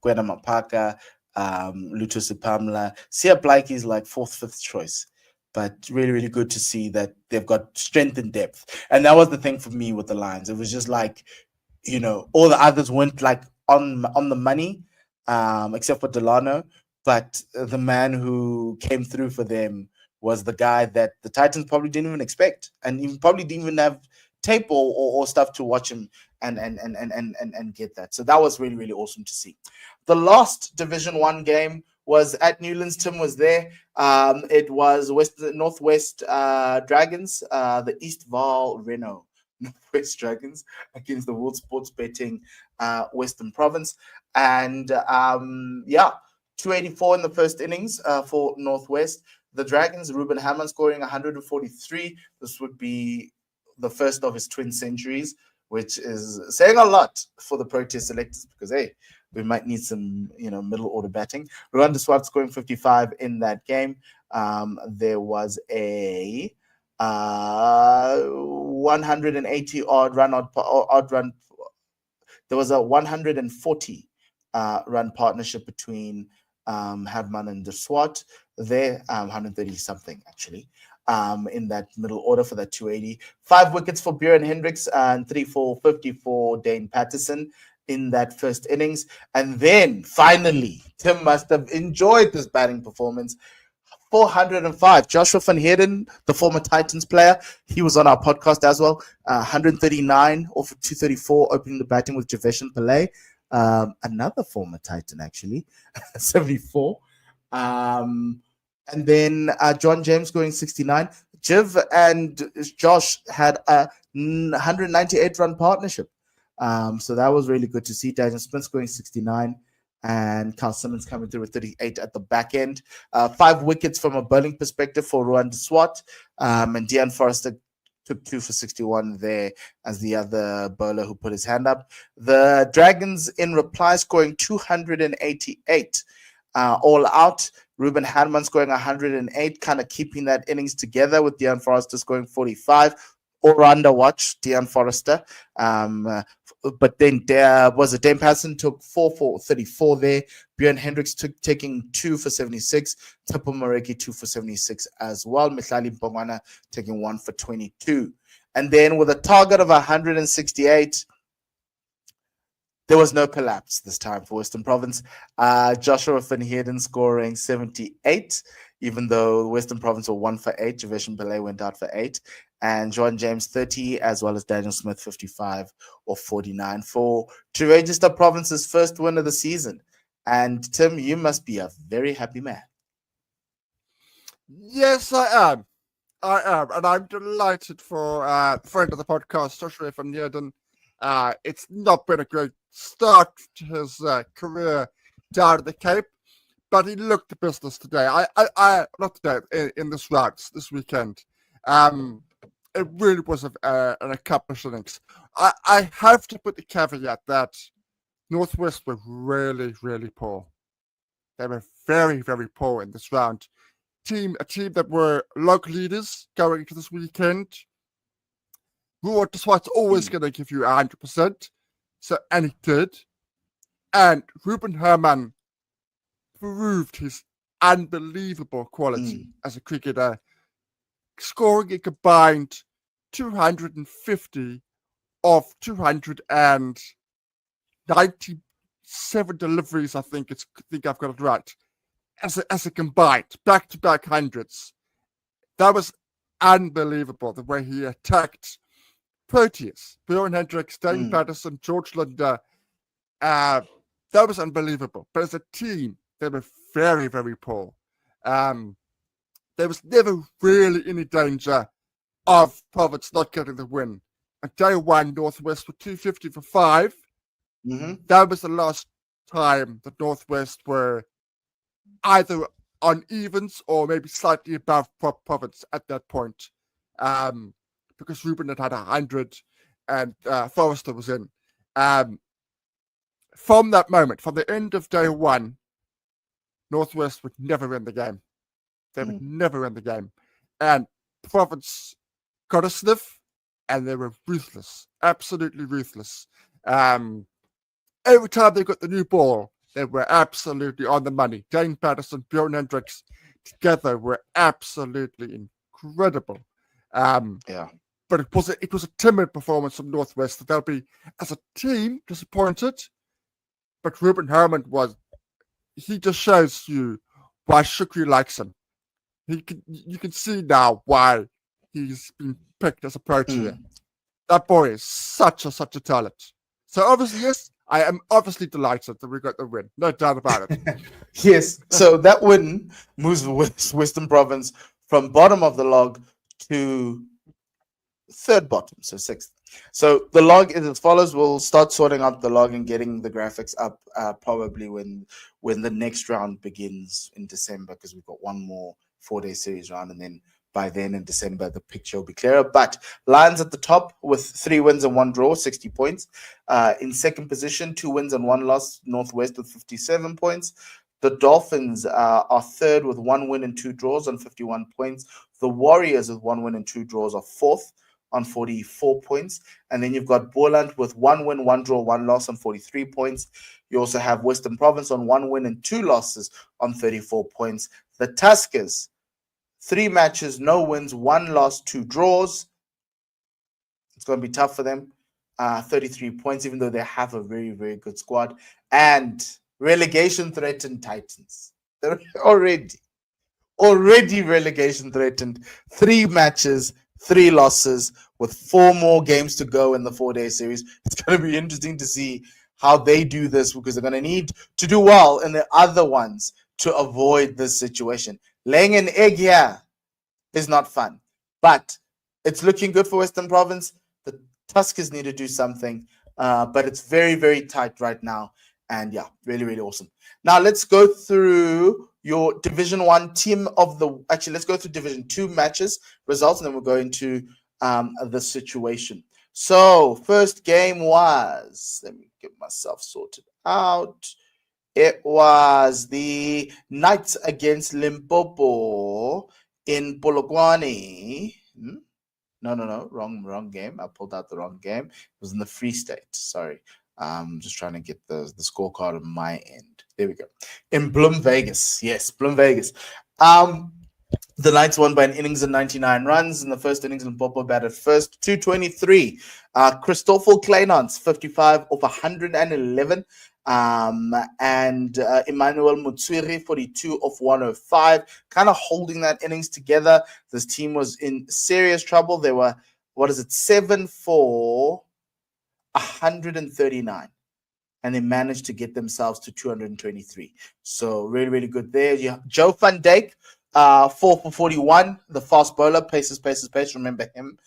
Speaker 1: Gwena Mapaka, Lutusi Pamela. Sia Blake is like fourth, fifth choice. But really, really good to see that they've got strength and depth. And that was the thing for me with the Lions. It was just like, all the others went like on the money, except for Delano. But the man who came through for them was the guy that the Titans probably didn't even expect, and even probably didn't even have tape or stuff to watch him and get that. So that was really, really awesome to see. The last Division 1 game was at Newlands. Tim was there. It was Northwest Dragons, the East Vaal Reno Northwest Dragons against the World Sports Betting Western Province. And 284 in the first innings for Northwest. The Dragons, Ruben Hammond scoring 143. This would be the first of his twin centuries, which is saying a lot for the Proteas selectors because, hey, we might need some, middle order batting. Rwanda Swart scoring 55 in that game. There was a 180 odd run. There was a 140 run partnership between Hadman and the SWAT there, 130 something actually, in that middle order for that 280. 5 wickets for Bjorn Hendricks and 3 for 50 for Dane Patterson in that first innings. And then finally, Tim must have enjoyed this batting performance. 405. Joshua van Heerden, the former Titans player, he was on our podcast as well. 139 off of 234, opening the batting with Javeshan Pillay. Another former Titan, actually, 74. And then John James going 69. Jiv and Josh had a 198 run partnership. So that was really good to see. Daniel Smith going 69 and Carl Simmons coming through with 38 at the back end. 5 wickets from a bowling perspective for Rwanda Swat. And Dean Forrester took 2 for 61 there as the other bowler who put his hand up. The Dragons in reply scoring 288 all out. Ruben Hadman scoring 108, kind of keeping that innings together with Dean Forrester scoring 45. Or under watch, Dean Forrester. But then there was a Dame Patterson took 4 for 34 there. Bjorn Hendricks taking 2 for 76. Tapo Mareki 2 for 76 as well. Mihlali Mpongwana taking 1 for 22. And then with a target of 168, there was no collapse this time for Western Province. Joshua van Heerden scoring 78, even though Western Province were 1 for 8. Javeshan Pillay went out for 8. And John James 30, as well as Daniel Smith 55 or 49 to register Province's first win of the season. And Tim, you must be a very happy man.
Speaker 2: Yes, I am. And I'm delighted for friend of the podcast, Joshua van Heerden. It's not been a great start to his career down at the Cape, but he looked the business today. Not today, in this round, this weekend. It really was an accomplished innings. I have to put the caveat that Northwest were really, really poor. They were very, very poor in this round. A team that were local leaders going into this weekend. Rwanda Swat's always going to give you 100%. And he did. And Ruben Herman proved his unbelievable quality as a cricketer, scoring a combined 250 of 297 deliveries. I think I've got it right. As a combined back-to-back hundreds. That was unbelievable the way he attacked Proteas. Bjorn Hendricks, Dane Patterson, George Linder. That was unbelievable. But as a team, they were very, very poor. There was never really any danger of Province not getting the win. On day 1, Northwest were 250 for 5. That was the last time that Northwest were either on evens or maybe slightly above Province at that point. Because Ruben had 100 and Forrester was in. From that moment, from the end of day 1, Northwest would never win the game. They would never win the game. And Province got a sniff, and they were ruthless, absolutely ruthless. Every time they got the new ball, they were absolutely on the money. Dane Patterson, Bjorn Hendricks together were absolutely incredible. But it was a timid performance from Northwest. They'll be, as a team, disappointed. But Ruben Herman he just shows you why Shukri likes him. You can see now why he's been picked as a Protea. That boy is such a talent. So obviously, yes, I am obviously delighted that we got the win. No doubt about it.
Speaker 1: Yes. So that win moves Western Province from bottom of the log to third bottom, so sixth. So the log is as follows. We'll start sorting out the log and getting the graphics up probably when the next round begins in December, because we've got one more 4-day series round, and then by then in December the picture will be clearer. But Lions at the top with 3 wins and 1 draw, 60 points. In second position, 2 wins and 1 loss, Northwest with 57 points. The Dolphins are third with 1 win and 2 draws on 51 points. The Warriors with 1 win and 2 draws are fourth on 44 points. And then you've got Boland with 1 win, 1 draw, 1 loss on 43 points. You also have Western Province on 1 win and 2 losses on 34 points. The Tuskers, 3 matches, no wins, 1 loss, 2 draws. It's going to be tough for them. 33 points, even though they have a very, very good squad. And relegation threatened Titans. They're already relegation threatened. 3 matches, 3 losses, with 4 more games to go in the 4-day series. It's going to be interesting to see how they do this, because they're going to need to do well in the other ones to avoid this situation. Laying an egg here is not fun, but it's looking good for Western Province. The Tuskers need to do something, but it's very, very tight right now. And yeah, really, really awesome. Now let's go through your Division 1 team of the... Actually, let's go through Division 2 matches, results, and then we'll go into the situation. So first game was... Let me get myself sorted out. It was the Knights against Limpopo in Polokwane. No, wrong game. I pulled out the wrong game. It was in the Free State. Sorry. I'm just trying to get the scorecard on my end. There we go. In Bloem Vegas. Yes, Bloem Vegas. The Knights won by an innings and 99 runs. In the first innings, Limpopo batted first, 223. Christoffel Kleinans, 55 of 111. And Emmanuel Mutswiri, 42 of 105, kind of holding that innings together. This team was in serious trouble. They were, 7 for 139. And they managed to get themselves to 223. So really, really good there. Joe van Dijk, 4 for 41, the fast bowler, pace, remember him.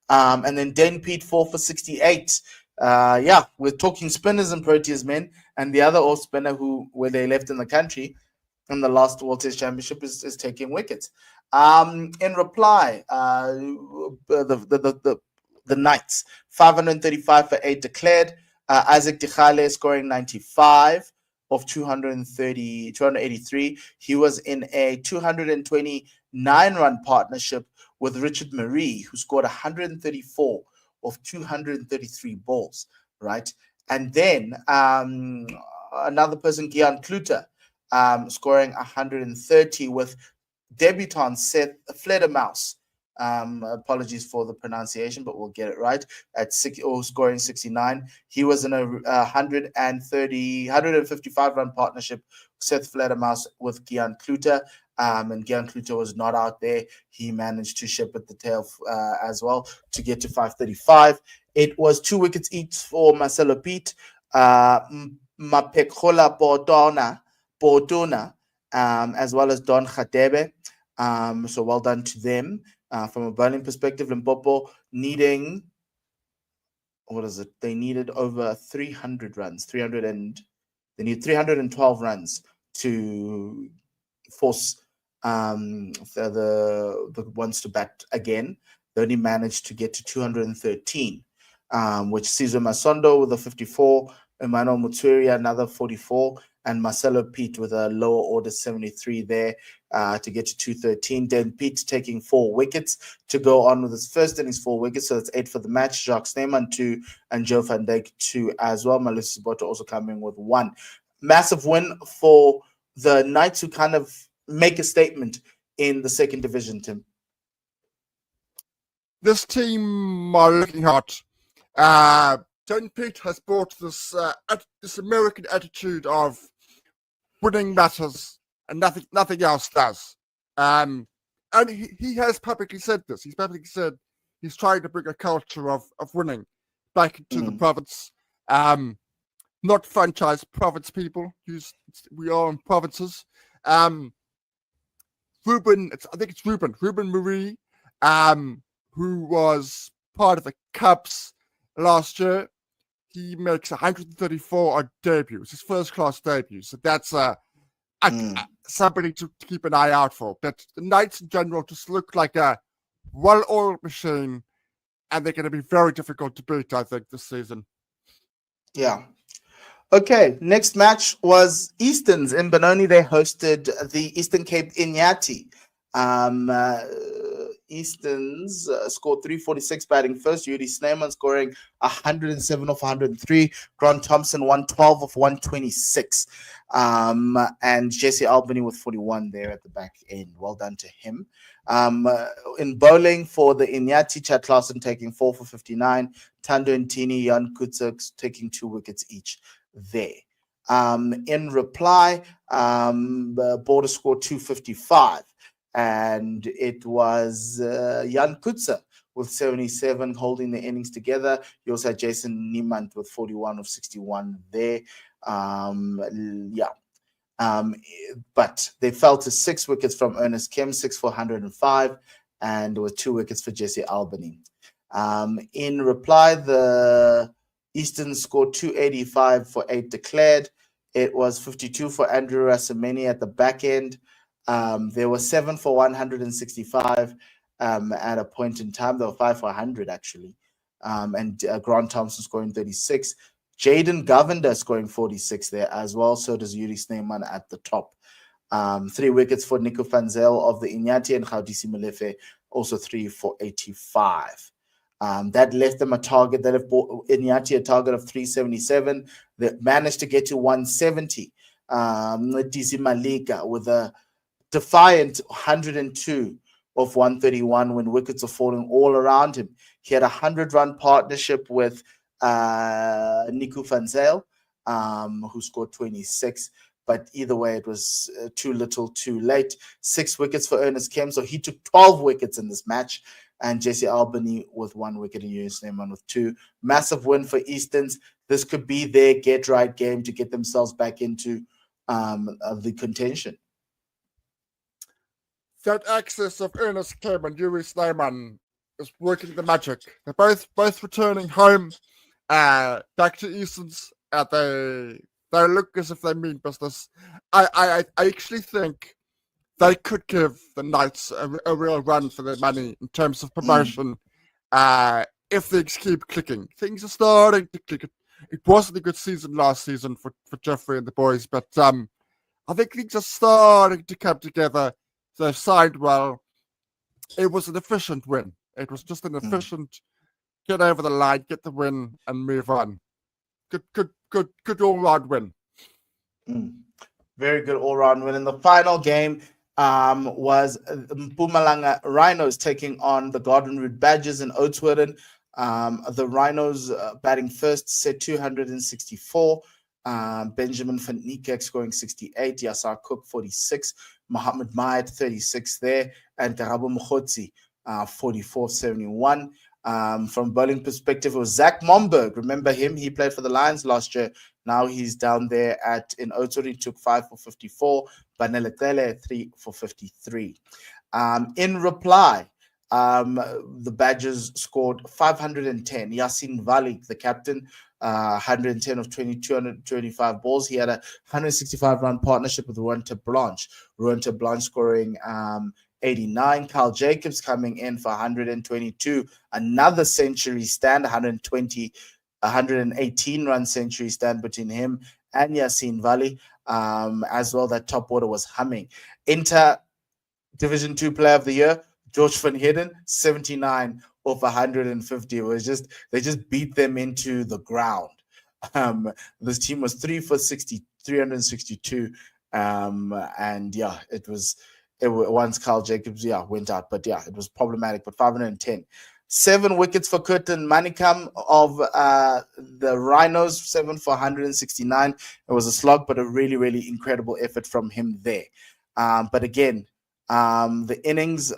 Speaker 1: And then Den Pete, 4 for 68. We're talking spinners and Proteas Men, and the other off spinner where they left in the country in the last World Test Championship is taking wickets. In reply, the Knights, 535 for 8 declared. Isaac Dikhale scoring 95 of 283. He was in a 229-run partnership with Richard Marie, who scored 134 of 233 balls, right? And then another person, Gian Kluter, scoring 130 with debutant Seth Fledermaus. Apologies for the pronunciation, but we'll get it right. Scoring 69. He was in a 155-run partnership, Seth Fledermaus with Gian Kluter. And Gian Kluter was not out there. He managed to ship at the tail as well to get to 535. It was 2 wickets each for Marcelo Pete, Mapekhola Bordona, as well as Don Khadebe. So well done to them. From a bowling perspective, Limpopo needing, they needed over 300 runs. They need 312 runs to force the ones to bat again. They only managed to get to 213, which Cesar Masondo with a 54, Emmanuel Mutswiri another 44, and Marcelo Pete with a lower order 73 there to get to 213. Then Pete taking 4 wickets to go on with his first innings, 4 wickets, so that's 8 for the match. Jacques Snyman 2 and Joe van Dijk 2 as well. Malusi Sibota also coming with 1. Massive win for the Knights, who kind of make a statement in the second division, Tim.
Speaker 2: This team are looking hot. John Pete has brought this American attitude of winning matters and nothing else does. And he has publicly said this. He's publicly said he's trying to bring a culture of winning back into the province. Not franchise province people. We are in provinces. Ruben Marie, who was part of the Cubs last year. He makes 134 on debuts, his first-class debut. So that's somebody to keep an eye out for. But the Knights in general just look like a well-oiled machine, and they're going to be very difficult to beat, I think, this season.
Speaker 1: Yeah. Okay, next match was Easterns in Benoni. They hosted the Eastern Cape Inyati. Easterns scored 346 batting first. Yuri Snyman scoring 107 of 103. Grant Thompson 112 of 126. And Jesse Albany with 41 there at the back end. Well done to him. In bowling for the Inyati, Chad Clausen taking 4 for 59. Tando Ntini, Jan Kutzer taking 2 wickets each there. In reply, Border scored 255. And it was Jan Kutzer with 77 holding the innings together. You also had Jason Niemand with 41 of 61 there. But they fell to 6 wickets from Ernest Kim, 6 for 105, and there were 2 wickets for Jesse Albany. In reply, the Eastern scored 285 for 8 declared. It was 52 for Andrew Rasameni at the back end. There were 7 for 165 at a point in time. There were 5 for 100 actually. And Grant Thompson scoring 36. Jaden Govender scoring 46 there as well. So does Yuri Snyman at the top. 3 wickets for Nico Fanzel of the Inyati, and Khaudisi Malefe also 3 for 85. That left them a target that have bought Inyati a target of 377. They managed to get to 170. DC Malika with a defiant 102 of 131 when wickets are falling all around him. He had a 100-run partnership with Nico Fanzel, who scored 26. But either way, it was too little, too late. 6 wickets for Ernest Kim, so he took 12 wickets in this match. And Jesse Albany with 1 wicket and Yuri Snyman with 2. Massive win for Easterns. This could be their get-right game to get themselves back into the contention.
Speaker 2: That access of Ernest Kim and Yuri Snyman is working the magic. They're both returning home, back to Easterns. They look as if they mean business. I actually think they could give the Knights a real run for their money in terms of promotion if things keep clicking. Things are starting to click. It wasn't a good season last season for Jeffrey and the boys, but I think things are starting to come together. They've signed well. It was an efficient win. It was just an efficient get over the line, get the win, and move on. Good all-round win.
Speaker 1: Very good all-round win. In the final game was Mpumalanga Rhinos taking on the Garden Route Badgers in Oudtshoorn. The Rhinos batting first set 264. Benjamin van Niekerk scoring 68, Yassar Cook 46, Mohammed Maed 36 there, and Karabo Mkhotsi 44-71. From bowling perspective, it was Zach Momberg. Remember him? He played for the Lions last year. Now he's down there in Oudtshoorn. He took 5 for 54. Banele Tele 3 for 53. In reply, the Badgers scored 510. Yasin Valik, the captain, 110 of 225 balls. He had a 165-run partnership with Ruanta Blanche. Ruanta Blanche scoring 89. Carl Jacobs coming in for 122. Another century stand, 118-run century stand between him and Yassine Vali. As well, that top order was humming. Inter Division 2 Player of the Year, George van Heerden, 79 off 150. It was just, they just beat them into the ground. This team was 3 for 60, 362. And yeah, it was once Carl Jacobs went out, but yeah, it was problematic. But 510. 7 wickets for Curtin Manikam of the Rhinos, 7 for 169. It was a slog, but a really, really incredible effort from him there. But again, the innings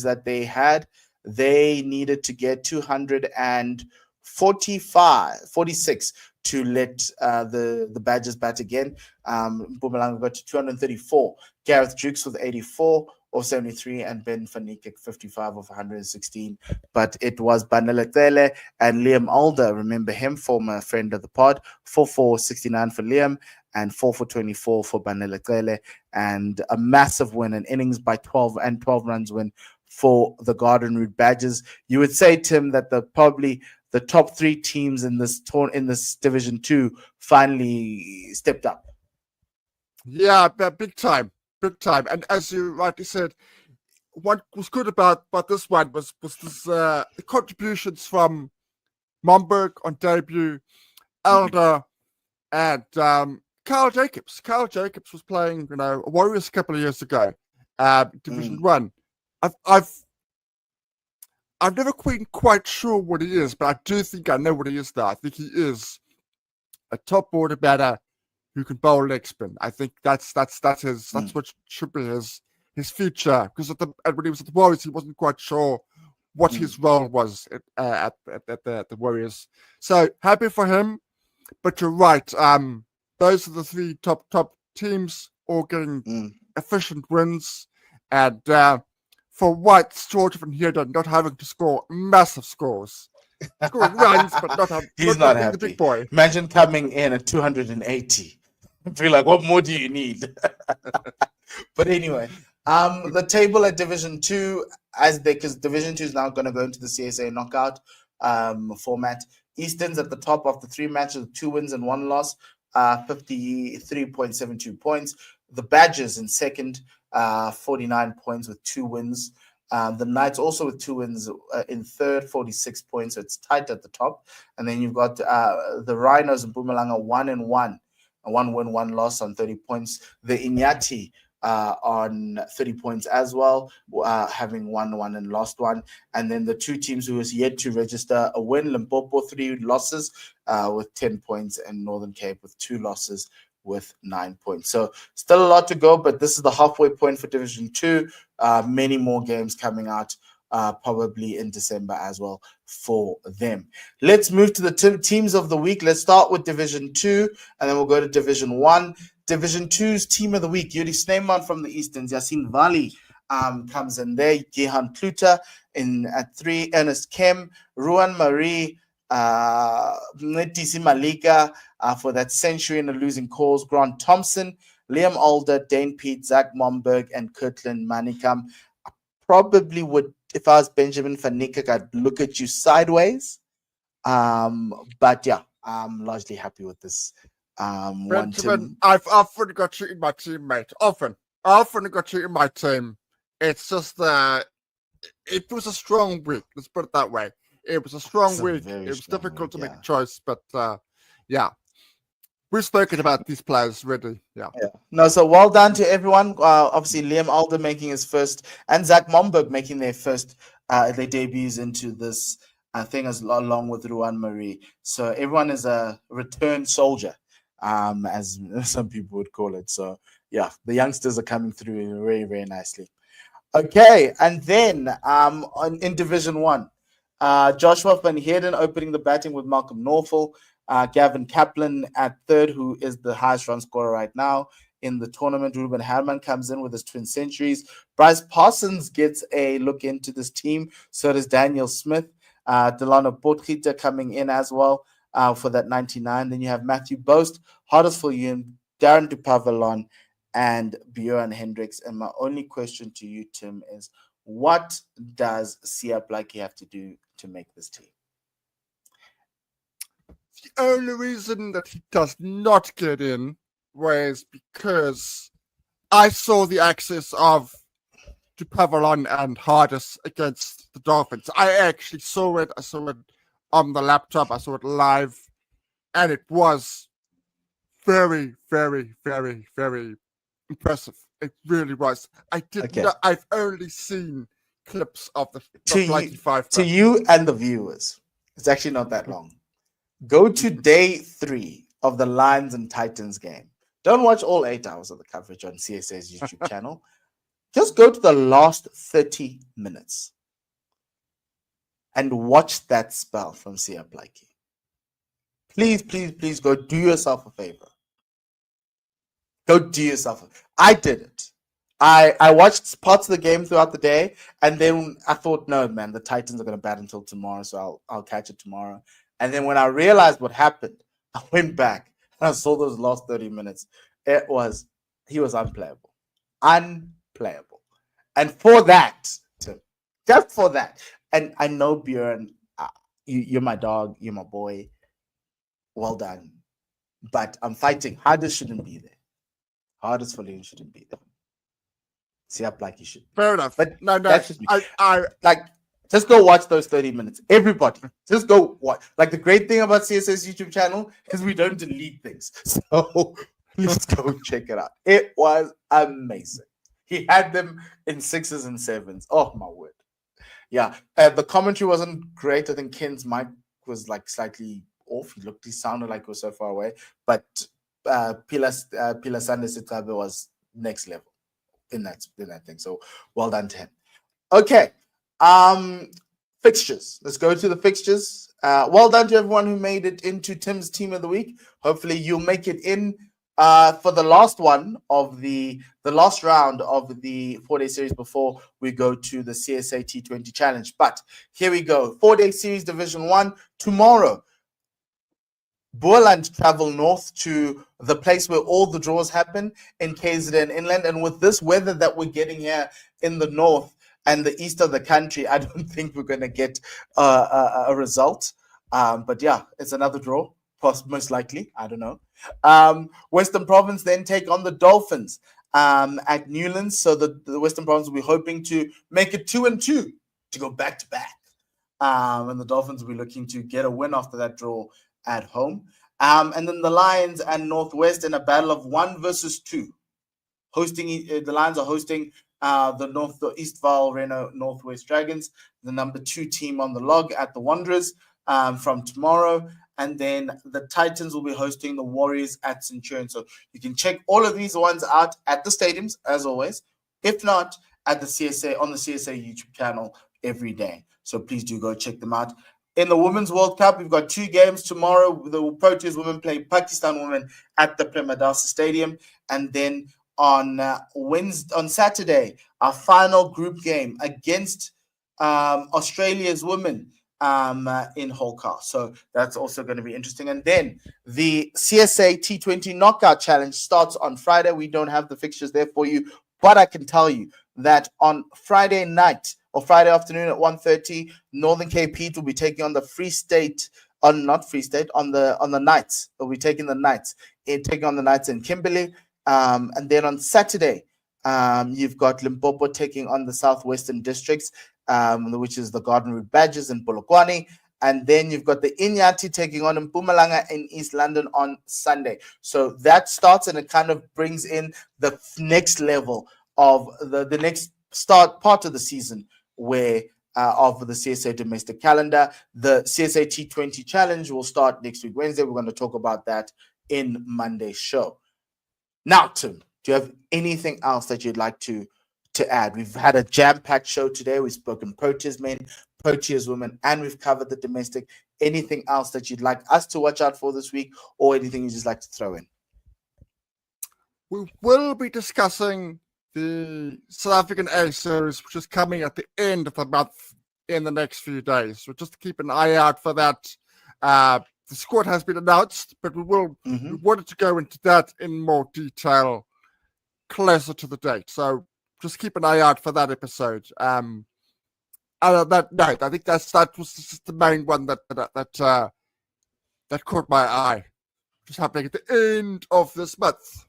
Speaker 1: that they had, they needed to get 246 to let the Badgers bat again. Mpumalanga got to 234. Gareth Dukes with 84 of 73, and Ben van Niekerk 55 of 116. But it was Banele and Liam Alder, remember him, former friend of the pod, 4 for 69 for Liam and 4 for 24 for Banele, and a massive win, an innings by 12 runs win for the Garden Route Badgers. You would say, Tim, that probably the top 3 teams in this Division 2 finally stepped up.
Speaker 2: Yeah, big time. And as you rightly said, what was good about this one was this the contributions from Momberg on debut, Elder, and Carl Jacobs. Carl Jacobs was playing, Warriors a couple of years ago, Division 1. I've never been quite sure what he is, but I do think I know what he is now. I think he is a top order batter who can bowl leg spin. I think that's what should be his future. Because when he was at the Warriors, he wasn't quite sure what his role was at the Warriors. So happy for him. But you're right. Those are the 3 top teams, all getting efficient wins, and for once, George van Heerden not having to score massive scores. Scoring runs, but not having
Speaker 1: He's not happy.
Speaker 2: The big boy.
Speaker 1: Imagine coming in at 280. Be like, what more do you need? But anyway, the table at Division 2, because Division 2 is now going to go into the CSA knockout format. Eastern's at the top after 3 matches, 2 wins and 1 loss, 53.72 points. The Badgers in second, 49 points with 2 wins. The Knights also with 2 wins in third, 46 points. So it's tight at the top. And then you've got the Rhinos and Mpumalanga 1-1. A 1 win, 1 loss on 30 points. The Inyati on 30 points as well, having won 1 and lost 1. And then the 2 teams who is yet to register a win, Limpopo 3 losses with 10 points, and Northern Cape with 2 losses with 9 points. So still a lot to go, but this is the halfway point for Division 2. Many more games coming out probably in December as well for them. Let's move to the teams of the week. Let's start with Division 2, and then we'll go to Division 1. Division 2's team of the week, Yuri Sneeman from the Easterns, Yassine Vali comes in there, Gehan Kluter at 3, Ernest Kem, Ruan Marie, Netisi Malika for that century in the losing cause, Grant Thompson, Liam Alder, Dane Pete, Zach Momberg, and Kirtland Manikam. I probably would, if I was Benjamin van Niekerk, I'd look at you sideways. But yeah, I'm largely happy with this.
Speaker 2: Benjamin, I've often got you in my team, mate. Often got you in my team. It's just it was a strong week. Let's put it that way. It was a strong week. It was difficult to make a choice, but yeah. We've spoken about these players already. Yeah.
Speaker 1: No, so well done to everyone. Obviously, Liam Alder making his first, and Zach Momberg making their first, their debuts into this thing along with Ruan Marie. So everyone is a returned soldier, as some people would call it. So yeah, the youngsters are coming through very, very nicely. Okay, and then in Division 1, Joshua van Heerden opening the batting with Malcolm Norfolk. Gavin Kaplan at third, who is the highest run scorer right now in the tournament. Ruben Herman comes in with his twin centuries. Bryce Parsons gets a look into this team. So does Daniel Smith. Delano Potgieter coming in as well for that 99. Then you have Matthew Boast, Hardest for you, Darren Dupavalon, and Bjorn Hendricks. And my only question to you, Tim, is what does Sia Blakey have to do to make this team?
Speaker 2: The only reason that he does not get in was because I saw the access of Dupavalon and Hardis against the Dolphins. I actually saw it. I saw it on the laptop. I saw it live, and it was very, very, very, very impressive. It really was. I did
Speaker 1: Okay.
Speaker 2: not. I've only seen clips of the
Speaker 1: To
Speaker 2: Flighty
Speaker 1: you,
Speaker 2: Five.
Speaker 1: to you and the viewers, it's actually not that long. Go to day 3 of the Lions and Titans game. Don't watch all 8 hours of the coverage on CSA's YouTube channel. Just go to the last 30 minutes and watch that spell from Sia Blakey. Please, please, please go do yourself a favor. Go do yourself. I did it. I watched parts of the game throughout the day, and then I thought, no, man, the Titans are going to bat until tomorrow, so I'll catch it tomorrow. And then when I realized what happened, I went back and I saw those last 30 minutes. He was unplayable. Unplayable. And for that, Tim, just for that, and I know Bjorn, you're my dog, you're my boy. Well done. But I'm fighting. Hardest shouldn't be there. Hardest for Leon shouldn't be there. See up like he should.
Speaker 2: Fair enough.
Speaker 1: But
Speaker 2: no,
Speaker 1: that's just me.
Speaker 2: I
Speaker 1: like, just go watch those 30 minutes. Everybody, just go watch. Like, the great thing about CSS YouTube channel is we don't delete things. So please go check it out. It was amazing. He had them in 6s and 7s. Oh my word. Yeah. The commentary wasn't great. I think Ken's mic was like slightly off. He sounded like he was so far away. But Pila Sande was next level in that thing. So well done to him. Okay. Fixtures. Let's go to the fixtures. Well done to everyone who made it into Tim's team of the week. Hopefully you'll make it in for the last one of the last round of the 4-day series before we go to the CSA T20 challenge. But here we go. 4-day series Division 1 tomorrow. Boerland travel north to the place where all the draws happen in KZN Inland. And with this weather that we're getting here in the north and the east of the country, I don't think we're going to get a result. But yeah, it's another draw, most likely. I don't know. Western Province then take on the Dolphins at Newlands. So the Western Province will be hoping to make it 2-2 to go back to back. And the Dolphins will be looking to get a win after that draw at home. And then the Lions and Northwest in a battle of 1 versus 2. The Lions are hosting the East Vaal Reno Northwest Dragons, the number 2 team on the log at the Wanderers from tomorrow. And then the Titans will be hosting the Warriors at Centurion. So you can check all of these ones out at the stadiums, as always. If not, at the CSA, on the CSA YouTube channel every day. So please do go check them out. In the Women's World Cup, we've got 2 games tomorrow. The Proteas women play Pakistan women at the Premadasa Stadium. And then on Saturday, our final group game against Australia's women in Holcar. So that's also going to be interesting. And then the CSA T20 Knockout Challenge starts on Friday. We don't have the fixtures there for you, but I can tell you that on Friday night or Friday afternoon at 1:30, Northern Cape Heat will be taking on the Free State, on the Knights. They'll be taking the Knights, taking on the Knights in Kimberley. And then on Saturday, you've got Limpopo taking on the Southwestern Districts, which is the Garden Route Badgers in Polokwane. And then you've got the Inyati taking on Mpumalanga in East London on Sunday. So that starts, and it kind of brings in the next level of the next part of the season where of the CSA domestic calendar. The CSA T20 challenge will start next week, Wednesday. We're going to talk about that in Monday's show. Now, Tim, do you have anything else that you'd like to add? We've had a jam-packed show today. We've spoken Proteas Men, Proteas Women, and we've covered the domestic. Anything else that you'd like us to watch out for this week, or anything you'd just like to throw in?
Speaker 2: We will be discussing the South African A series, which is coming at the end of the month in the next few days. So just keep an eye out for that. The squad has been announced, but we wanted to go into that in more detail closer to the date. So just keep an eye out for that episode. On that note, I think that was just the main one that that caught my eye. Just happening at the end of this month.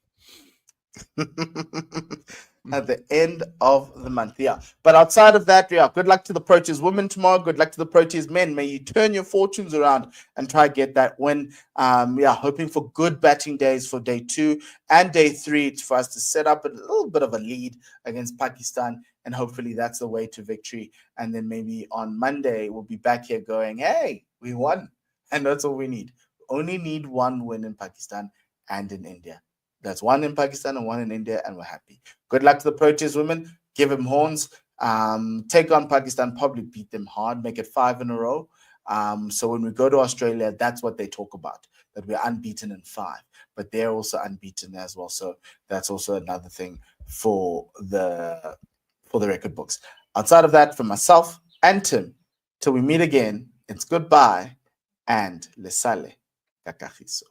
Speaker 1: At the end of the month, yeah. But outside of that, yeah, good luck to the Proteas women tomorrow. Good luck to the Proteas men. May you turn your fortunes around and try get that win. Yeah, hoping for good batting days for day 2 and day 3 for us to set up a little bit of a lead against Pakistan, and hopefully that's the way to victory. And then maybe on Monday we'll be back here going, hey, we won, and that's all we need. Only need one win in Pakistan and in India. That's one in Pakistan and one in India, and we're happy. Good luck to the Proteas women. Give them horns. Take on Pakistan, probably beat them hard, make it 5 in a row. So when we go to Australia, that's what they talk about, that we're unbeaten in 5. But they're also unbeaten as well. So that's also another thing for the record books. Outside of that, for myself and Tim, till we meet again, it's goodbye and le sale kakahiso.